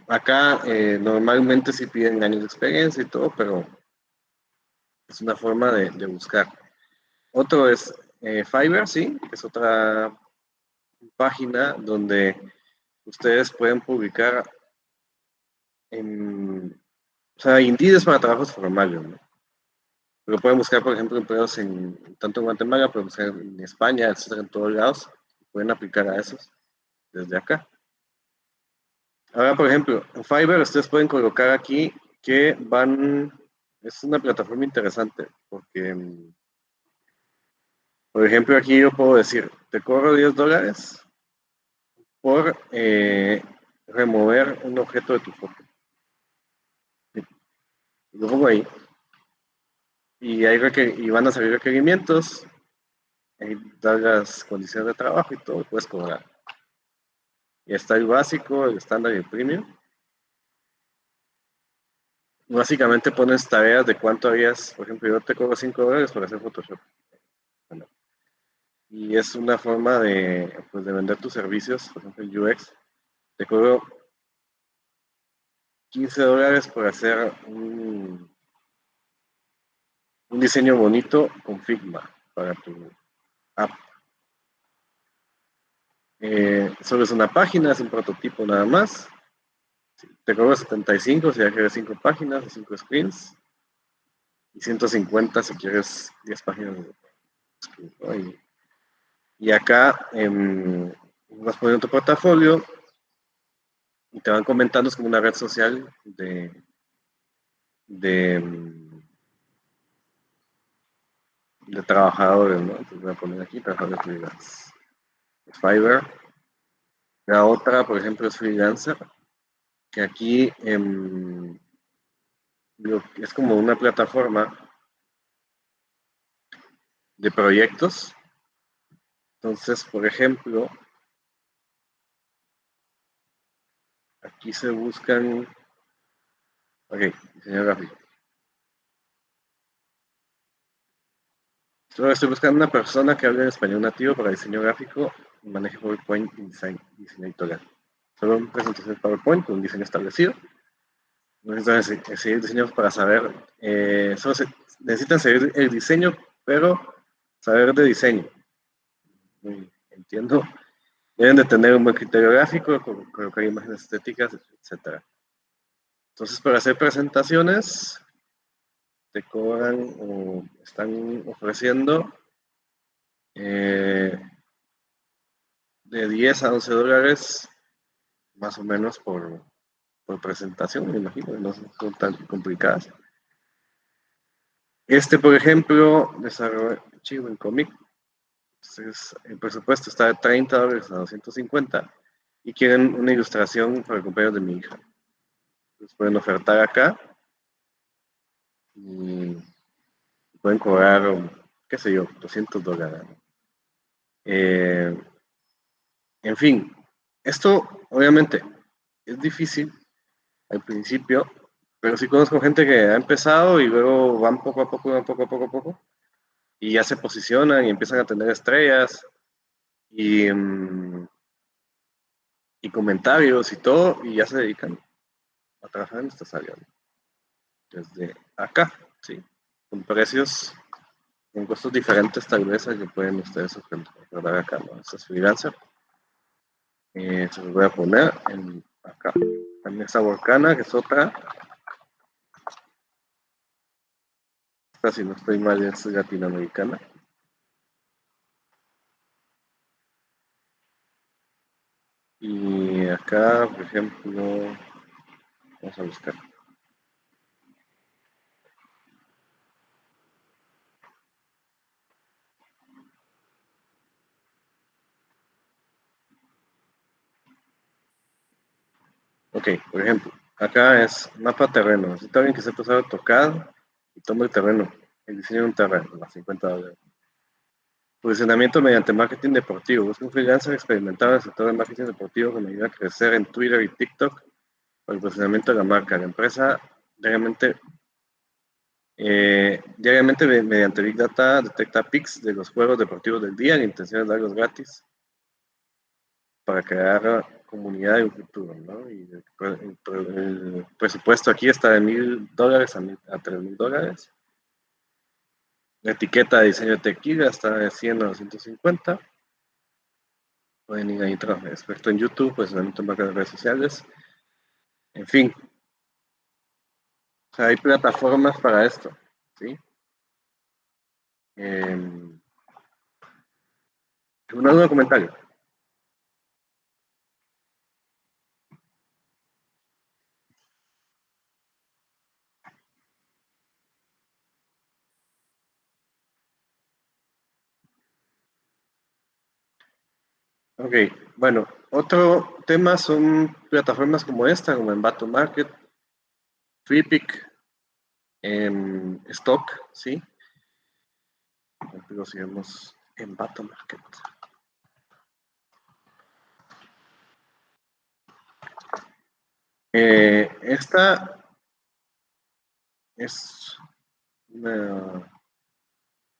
Acá normalmente sí piden años de experiencia y todo, pero es una forma de buscar. Otro es Fiverr, sí, que es otra página donde ustedes pueden publicar o sea, Indeed es para trabajos formales, ¿no? Pero pueden buscar, por ejemplo, empleos tanto en Guatemala, pueden buscar en España, etcétera, en todos lados. Pueden aplicar a esos desde acá. Ahora, por ejemplo, en Fiverr ustedes pueden colocar aquí que es una plataforma interesante, porque, por ejemplo, aquí yo puedo decir, te cobro $10 por remover un objeto de tu foto. Lo pongo ahí. y van a salir requerimientos, ahí das las condiciones de trabajo y todo, puedes cobrar. Y está el básico, el estándar y el premium. Básicamente pones tareas de cuánto harías, por ejemplo, yo te cobro $5 por hacer Photoshop. Bueno, y es una forma de, pues, de vender tus servicios, por ejemplo, el UX. Te cobro $15 por hacer un diseño bonito con Figma para tu app. Solo es una página, es un prototipo nada más. Te cobro 75 si ya quieres 5 páginas o 5 screens. Y 150 si quieres 10 páginas de screen, ¿no? Y acá vas poniendo tu portafolio y te van comentando, es como una red social de, de trabajadores, ¿no? Entonces voy a poner aquí trabajadores freelance. Fiverr. La otra, por ejemplo, es Freelancer, que aquí es como una plataforma de proyectos. Entonces, por ejemplo, aquí se buscan, ok, diseño gráfico. Solo estoy buscando una persona que hable en español nativo para diseño gráfico y maneje PowerPoint y diseño editorial. Solo una presentación de PowerPoint con un diseño establecido. No necesitan seguir diseños para saber, solo necesitan seguir el diseño, pero saber de diseño. Entiendo. Deben de tener un buen criterio gráfico, colocar imágenes estéticas, etc. Entonces, para hacer presentaciones, te cobran o están ofreciendo de 10 a $11 más o menos por presentación, me imagino, no son tan complicadas. Por ejemplo, desarrollo archivo en cómic, entonces el presupuesto está de $30 a 250 y quieren una ilustración para el cumpleaños de mi hija. Entonces pueden ofertar acá y pueden cobrar, qué sé yo, $200. En fin, esto obviamente es difícil al principio, pero sí conozco gente que ha empezado y luego van poco a poco, y ya se posicionan y empiezan a tener estrellas y, y comentarios y todo, y ya se dedican a trabajar en estas áreas. Desde acá, ¿sí? Con precios, con costos diferentes tal vez a que pueden ustedes observar acá, ¿no? Esta es freelancer. Se los voy a poner acá. También está Workana, que es otra. Esta, si no estoy mal, es latinoamericana. Y acá, por ejemplo, vamos a buscar. Ok, por ejemplo, acá es mapa terreno. Necesito alguien que sepa usar AutoCAD y toma el terreno, el diseño de un terreno, a $50. Posicionamiento mediante marketing deportivo. Busca un freelancer experimentado en el sector de marketing deportivo que me ayuda a crecer en Twitter y TikTok para el posicionamiento de la marca. La empresa diariamente mediante Big Data detecta pics de los juegos deportivos del día y intenciones de darlos gratis para crear comunidad y un futuro, ¿no? Y el presupuesto aquí está de $1,000 a $3,000. La etiqueta de diseño de tequila está de 100 a 250. Pueden ir ahí, experto en YouTube, pues también marcas de redes sociales. En fin, o sea, hay plataformas para esto, ¿sí? ¿Un nuevo comentario? Ok, bueno, otro tema son plataformas como esta, como Envato Market, Freepik, stock, ¿sí? Por ejemplo, si vemos en Bata Market. Esta es una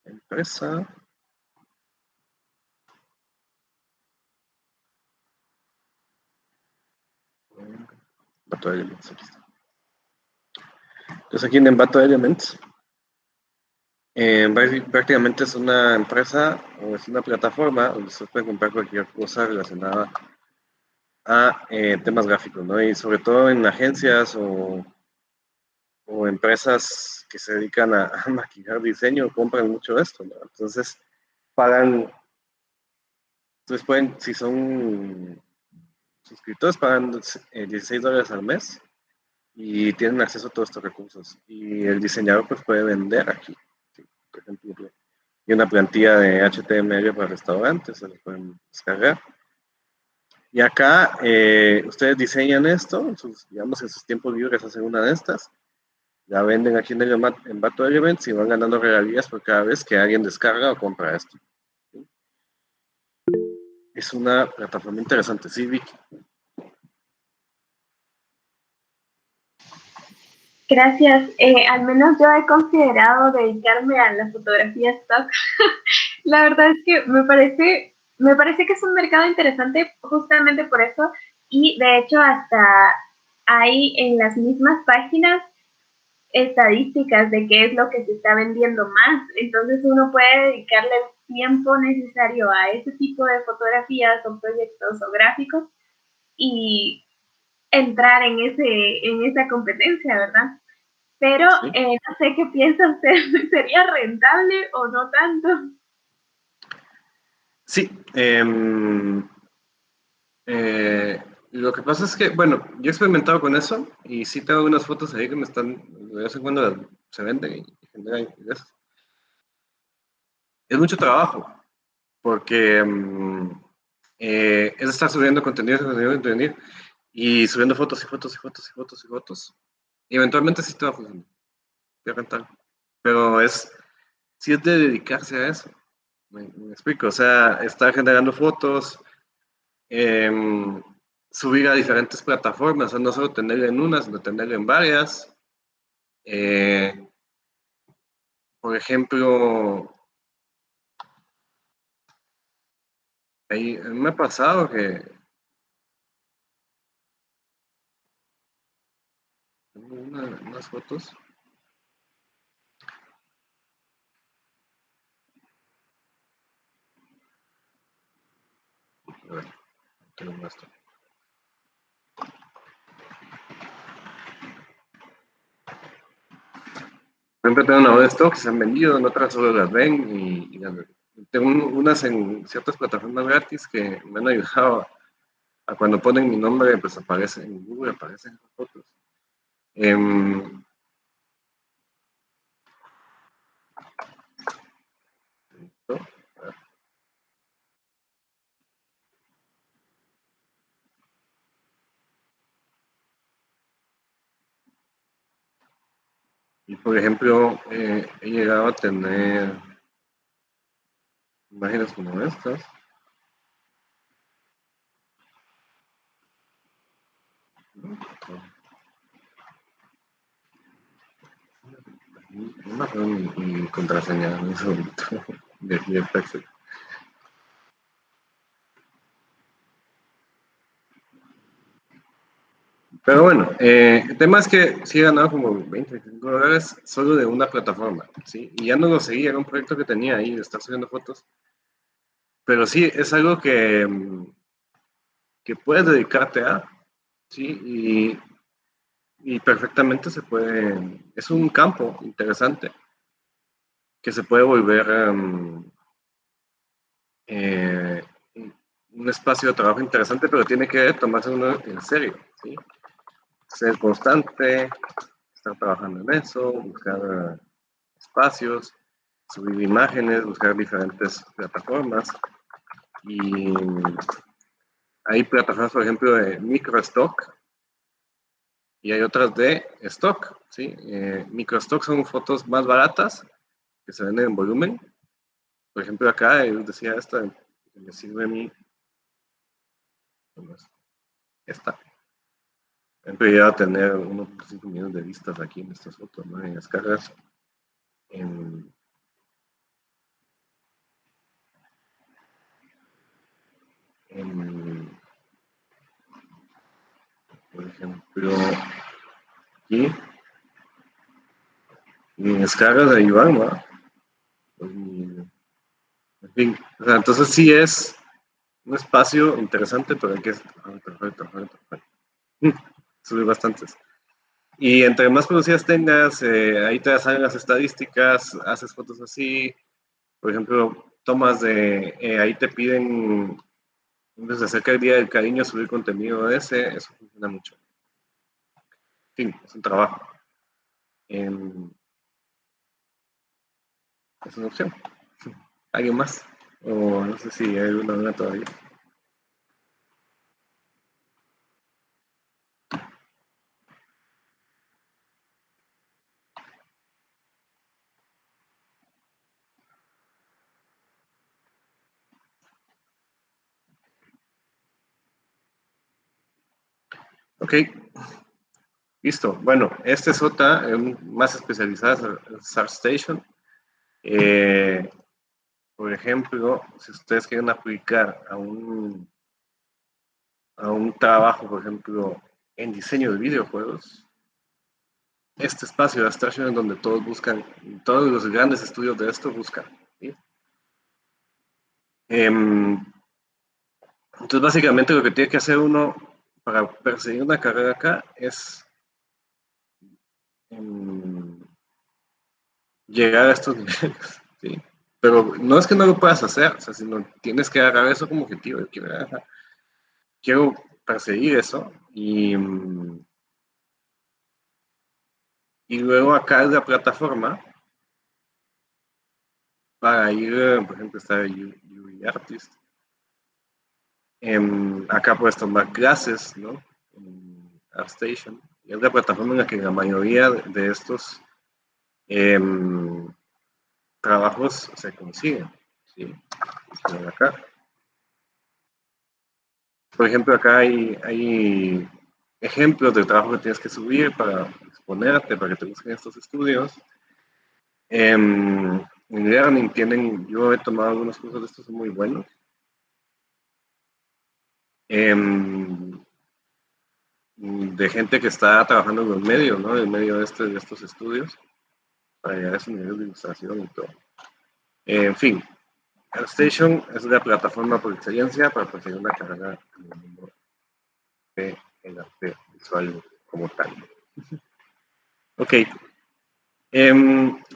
empresa. Envato Elements, aquí está. Entonces aquí en Envato Elements, prácticamente es una empresa o es una plataforma donde se puede comprar cualquier cosa relacionada a temas gráficos, ¿no? Y sobre todo en agencias o empresas que se dedican a maquillar diseño, compran mucho esto, ¿no? Entonces pagan, entonces pueden, si son suscriptores, pagan $16 al mes y tienen acceso a todos estos recursos. Y el diseñador pues puede vender aquí, ¿sí? Por ejemplo, y una plantilla de HTML para restaurantes, se lo pueden descargar. Y acá ustedes diseñan esto, digamos en sus tiempos libres hacen una de estas, la venden aquí en Envato Elements y van ganando regalías por cada vez que alguien descarga o compra esto. ¿Sí? Es una plataforma interesante, ¿sí, Vicky? Gracias. Al menos yo he considerado dedicarme a la fotografía stock. La verdad es que me parece que es un mercado interesante justamente por eso. Y de hecho hasta hay en las mismas páginas estadísticas de qué es lo que se está vendiendo más. Entonces uno puede dedicarle el tiempo necesario a ese tipo de fotografías o proyectos o gráficos y entrar en esa competencia, ¿verdad? Pero Sí. no sé qué piensa usted, ¿sería rentable o no tanto? Sí. Lo que pasa es que, bueno, yo he experimentado con eso y sí tengo unas fotos ahí que me están, de vez en cuando se venden y generan ingresos. Es mucho trabajo porque es estar subiendo contenido y subiendo fotos y fotos y fotos y fotos y fotos. Y eventualmente sí te va a funcionar, te va a rentar. Pero sí es de dedicarse a eso. Me explico, o sea, estar generando fotos, subir a diferentes plataformas, o sea, no solo tenerla en una, sino tenerla en varias. Por ejemplo, ahí me ha pasado que tengo unas fotos. A ver, te lo muestro. Siempre tengo una de stock que se han vendido, en otras solo las ven y tengo unas en ciertas plataformas gratis que me han ayudado a cuando ponen mi nombre, pues aparece en Google, aparecen las fotos. ¿No? Y por ejemplo, he llegado a tener imágenes como estas. No fue mi contraseña en ese momento de Pexel. Pero bueno, el tema es que sí he ganado como $25 solo de una plataforma, ¿sí? Y ya no lo seguí, era un proyecto que tenía ahí de estar subiendo fotos. Pero sí, es algo que puedes dedicarte a, ¿sí? Y perfectamente se puede, es un campo interesante que se puede volver eh, un espacio de trabajo interesante, pero tiene que tomarse uno en serio, ¿sí? Ser constante, estar trabajando en eso, buscar espacios, subir imágenes, buscar diferentes plataformas. Y hay plataformas, por ejemplo, de microstock, y hay otras de stock, ¿sí? Microstock son fotos más baratas que se venden en volumen. Por ejemplo, acá yo decía esta, que me sirve a mí, esta. Siempre llega a tener 1.5 millones de vistas aquí en estas fotos, ¿no? En descargas. Por ejemplo, aquí, en descargas de Iván, ¿no? En fin, o sea, entonces sí es un espacio interesante, pero hay que... Perfecto. Subir bastantes. Y entre más producidas tengas, ahí te salen las estadísticas, haces fotos así, por ejemplo, tomas de, ahí te piden, desde acerca del Día del Cariño, subir contenido de ese, eso funciona mucho. En fin, es un trabajo. Es una opción. ¿Alguien más? O no sé si hay alguna duda todavía. Ok, listo. Bueno, esta es otra, más especializada, es ArtStation. Por ejemplo, si ustedes quieren aplicar a un trabajo, por ejemplo, en diseño de videojuegos, este espacio de abstracción en donde todos buscan, todos los grandes estudios de esto buscan, ¿sí? Entonces, básicamente lo que tiene que hacer uno para perseguir una carrera acá es llegar a estos niveles, ¿sí? Pero no es que no lo puedas hacer, o sea, sino tienes que agarrar eso como objetivo. Yo quiero perseguir eso y luego acá es la plataforma para ir, por ejemplo, está UI Artist. Acá puedes tomar clases, ¿no? En ArtStation. Y es la plataforma en la que la mayoría de estos trabajos se consiguen, ¿sí? Acá. Por ejemplo, acá hay ejemplos de trabajo que tienes que subir para exponerte, para que te busquen estos estudios. En Learning yo he tomado algunos cursos de estos, son muy buenos. De gente que está trabajando en los medios, ¿no? En medio de estos estudios, para llegar a ese nivel de ilustración y todo. En fin, ArtStation es la plataforma por excelencia para conseguir una carrera en el mundo del arte visual como tal. Ok.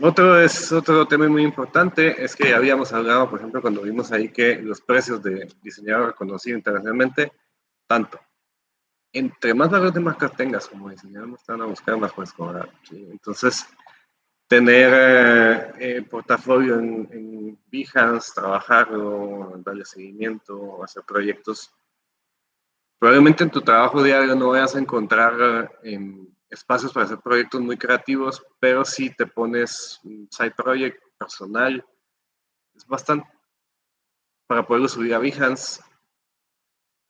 Otro tema muy importante es que habíamos hablado, por ejemplo, cuando vimos ahí que los precios de diseñador reconocido internacionalmente, tanto. Entre más valor de marca tengas como diseñador, más te van a buscar, más puedes cobrar, ¿sí? Entonces, tener portafolio en Behance, trabajarlo, darle seguimiento, hacer proyectos. Probablemente en tu trabajo diario no vayas a encontrar espacios para hacer proyectos muy creativos, pero si te pones un side project personal, es bastante para poderlo subir a Behance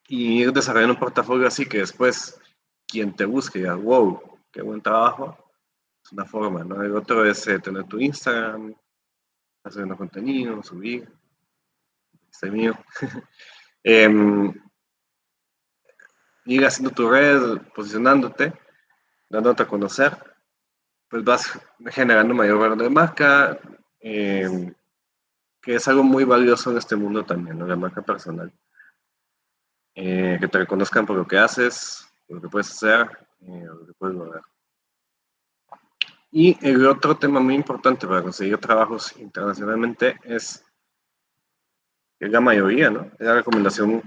y ir desarrollando un portafolio así que después quien te busque diga, wow, qué buen trabajo, es una forma, ¿no? El otro es tener tu Instagram, hacer un contenido, subir, este mío, ir haciendo tu red, posicionándote, dándote a conocer, pues vas generando mayor valor de marca, que es algo muy valioso en este mundo también, ¿no? La marca personal. Que te reconozcan por lo que haces, por lo que puedes hacer, lo que puedes lograr. Y el otro tema muy importante para conseguir trabajos internacionalmente es que la mayoría, ¿no? Es la recomendación,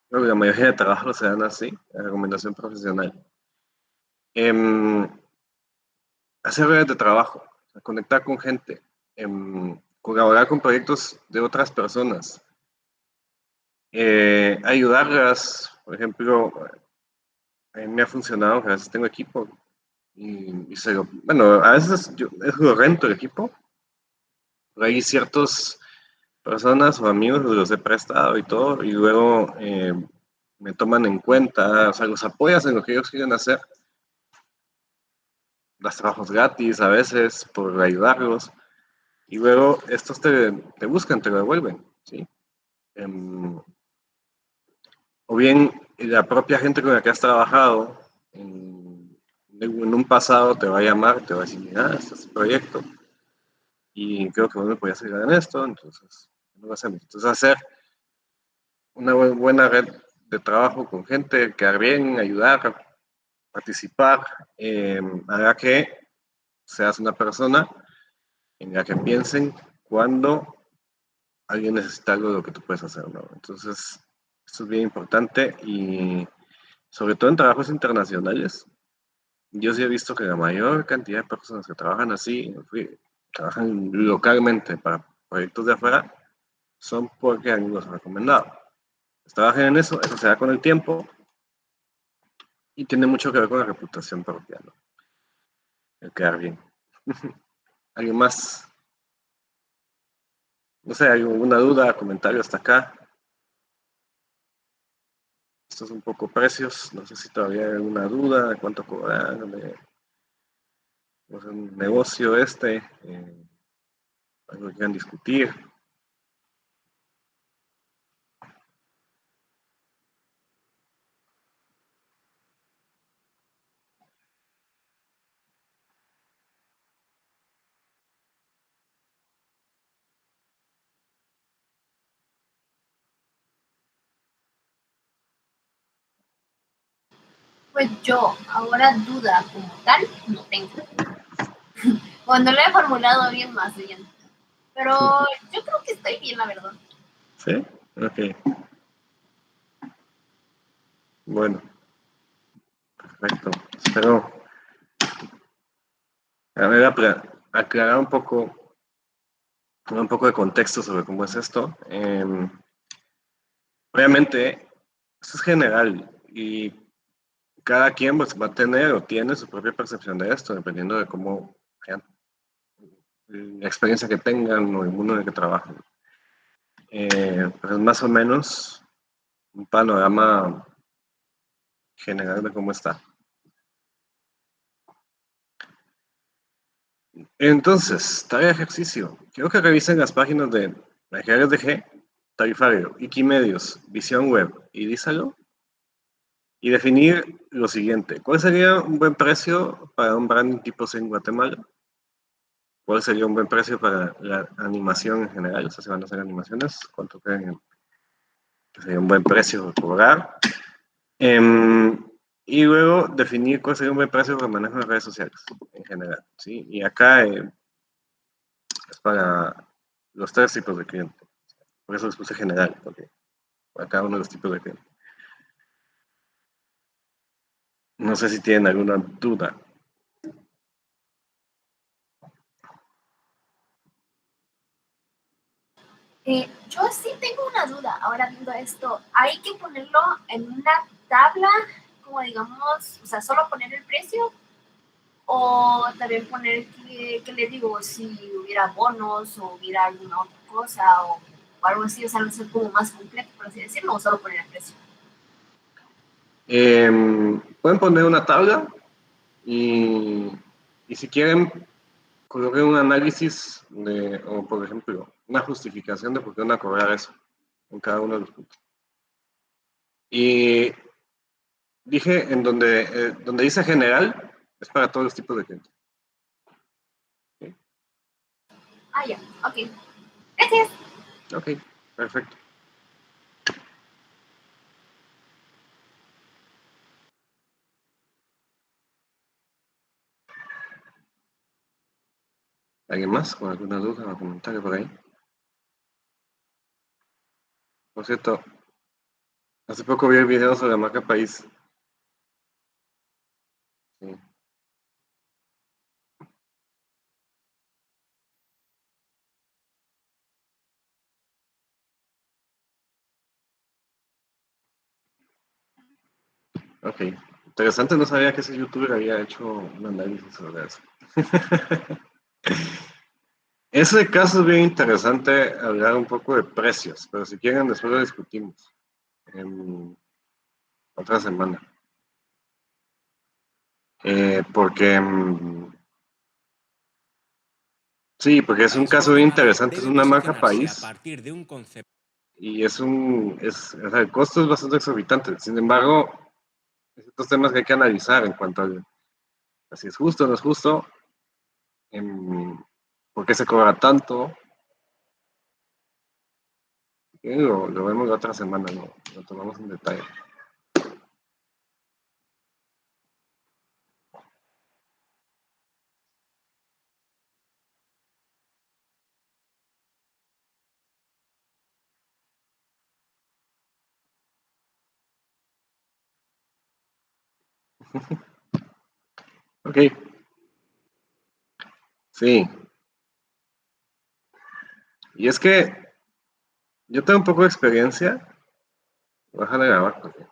creo que la mayoría de trabajos se dan así, la recomendación profesional. Hacer redes de trabajo, conectar con gente, colaborar con proyectos de otras personas, ayudarlas, por ejemplo, a mí me ha funcionado, que a veces tengo equipo bueno, a veces yo rento el equipo, pero hay ciertas personas o amigos que los he prestado y todo, y luego me toman en cuenta, o sea, los apoyas en lo que ellos quieren hacer, das trabajos gratis a veces por ayudarlos, y luego estos te buscan, te lo devuelven, ¿sí? Em, o bien la propia gente con la que has trabajado en un pasado te va a llamar, te va a decir, mira, este es el proyecto, y creo que vos me podías ayudar en esto, entonces, lo hacemos. Entonces, hacer una buena red de trabajo con gente, quedar bien, ayudar, participar, hará que seas una persona en la que piensen cuando alguien necesita algo de lo que tú puedes hacer, ¿no? Entonces, esto es bien importante y sobre todo en trabajos internacionales, yo sí he visto que la mayor cantidad de personas que trabajan así, trabajan localmente para proyectos de afuera, son porque alguien los ha recomendado. Pues trabajen en eso, eso se da con el tiempo y tiene mucho que ver con la reputación propia, ¿no? El quedar bien. ¿Alguien más? No sé, ¿hay alguna duda, comentario hasta acá? Esto es un poco precios, no sé si todavía hay alguna duda de cuánto cobrar, un negocio algo que quieran discutir. Pues yo, ahora duda como tal, no tengo. Cuando lo he formulado bien, más bien. Pero yo creo que estoy bien, la verdad. ¿Sí? Ok. Bueno, perfecto. Espero aclarar un poco de contexto sobre cómo es esto. Obviamente, esto es general y cada quien pues, va a tener o tiene su propia percepción de esto, dependiendo de cómo la experiencia que tengan o el mundo en el que trabajan. Pues más o menos un panorama general de cómo está. Entonces, tarea de ejercicio. Quiero que revisen las páginas de la GRDG, Tarifario, Wikimedios, Visión Web y Dísalo y definir lo siguiente. ¿Cuál sería un buen precio para un branding tipo C en Guatemala? ¿Cuál sería un buen precio para la animación en general? O sea, si van a hacer animaciones, ¿cuánto creen que sería un buen precio a cobrar? Y luego definir cuál sería un buen precio para el manejo de redes sociales en general, ¿sí? Y acá es para los tres tipos de clientes. Por eso les puse general, porque para cada uno de los tipos de clientes. No sé si tienen alguna duda. Yo sí tengo una duda ahora viendo esto. ¿Hay que ponerlo en una tabla, como digamos, o sea, solo poner el precio? O también poner, ¿qué les digo? Si hubiera bonos o hubiera alguna otra cosa o algo así, o sea, no sé, como más completo, por así decirlo, o solo poner el precio. Pueden poner una tabla y si quieren, coloquen un análisis o por ejemplo, una justificación de por qué van a cobrar eso en cada uno de los puntos. Y dije en donde dice general, es para todos los tipos de clientes. ¿Sí? Ah, ya, ok. Gracias. Ok, perfecto. ¿Alguien más con alguna duda o comentario por ahí? Por cierto, hace poco vi el video sobre la marca País. Sí. Ok, interesante, no sabía que ese youtuber había hecho un análisis sobre eso. Ese caso es bien interesante, hablar un poco de precios, pero si quieren después lo discutimos en otra semana. Porque sí, porque es un caso bien interesante, es una marca país y o sea, el costo es bastante exorbitante. Sin embargo, hay ciertos temas que hay que analizar en cuanto a si es justo o no es justo, por qué se cobra tanto. Lo vemos la otra semana, lo tomamos en detalle. Ok. Sí. Y es que yo tengo un poco de experiencia. Déjame grabar porque.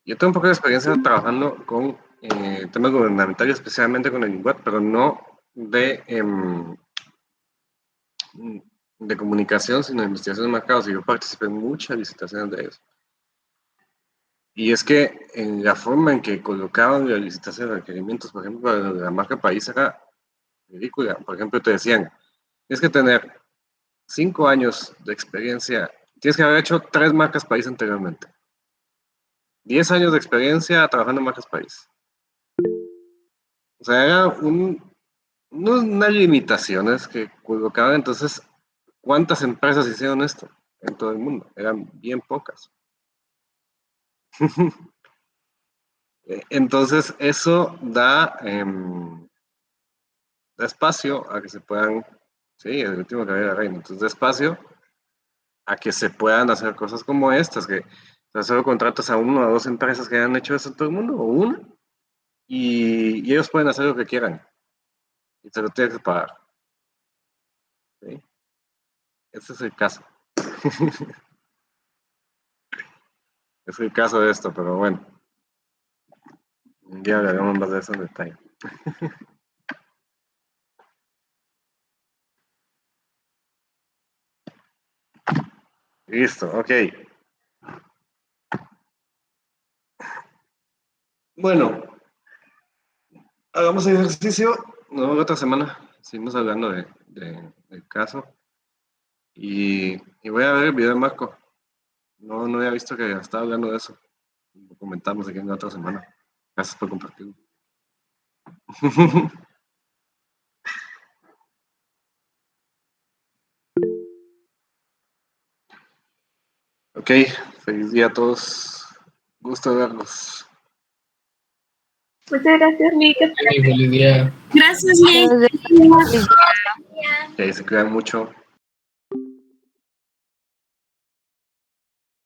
Yo tengo un poco de experiencia trabajando con temas gubernamentales, especialmente con el INGUAT, pero no de comunicación, sino de investigación de mercados. Y yo participé en muchas licitaciones de ellos. Y es que en la forma en que colocaban la licitación de requerimientos, por ejemplo, de la marca país era ridícula. Por ejemplo, te decían, tienes que tener 5 años de experiencia, tienes que haber hecho 3 marcas país anteriormente. 10 años de experiencia trabajando en marcas país. O sea, era unas limitaciones que colocaban. Entonces, ¿cuántas empresas hicieron esto en todo el mundo? Eran bien pocas. Entonces, eso da espacio a que se puedan, sí, el último que había la reina, entonces da espacio a que se puedan hacer cosas como estas, que solo contratas a 1 o 2 empresas que hayan hecho eso en todo el mundo, o una, y ellos pueden hacer lo que quieran, y se lo tienen que pagar. ¿Sí? Ese es el caso. Es el caso de esto, pero bueno, un día hablaremos más de eso en detalle. Listo, ok. Bueno, hagamos el ejercicio. Nos vemos la otra semana. Seguimos hablando del caso. Y voy a ver el video de Marco. No había visto que estaba hablando de eso. Lo comentamos aquí en la otra semana. Gracias por compartirlo. Ok, feliz día a todos. Gusto verlos. Muchas gracias, Lick. Feliz día. Gracias, Lick. Que se cuidan mucho.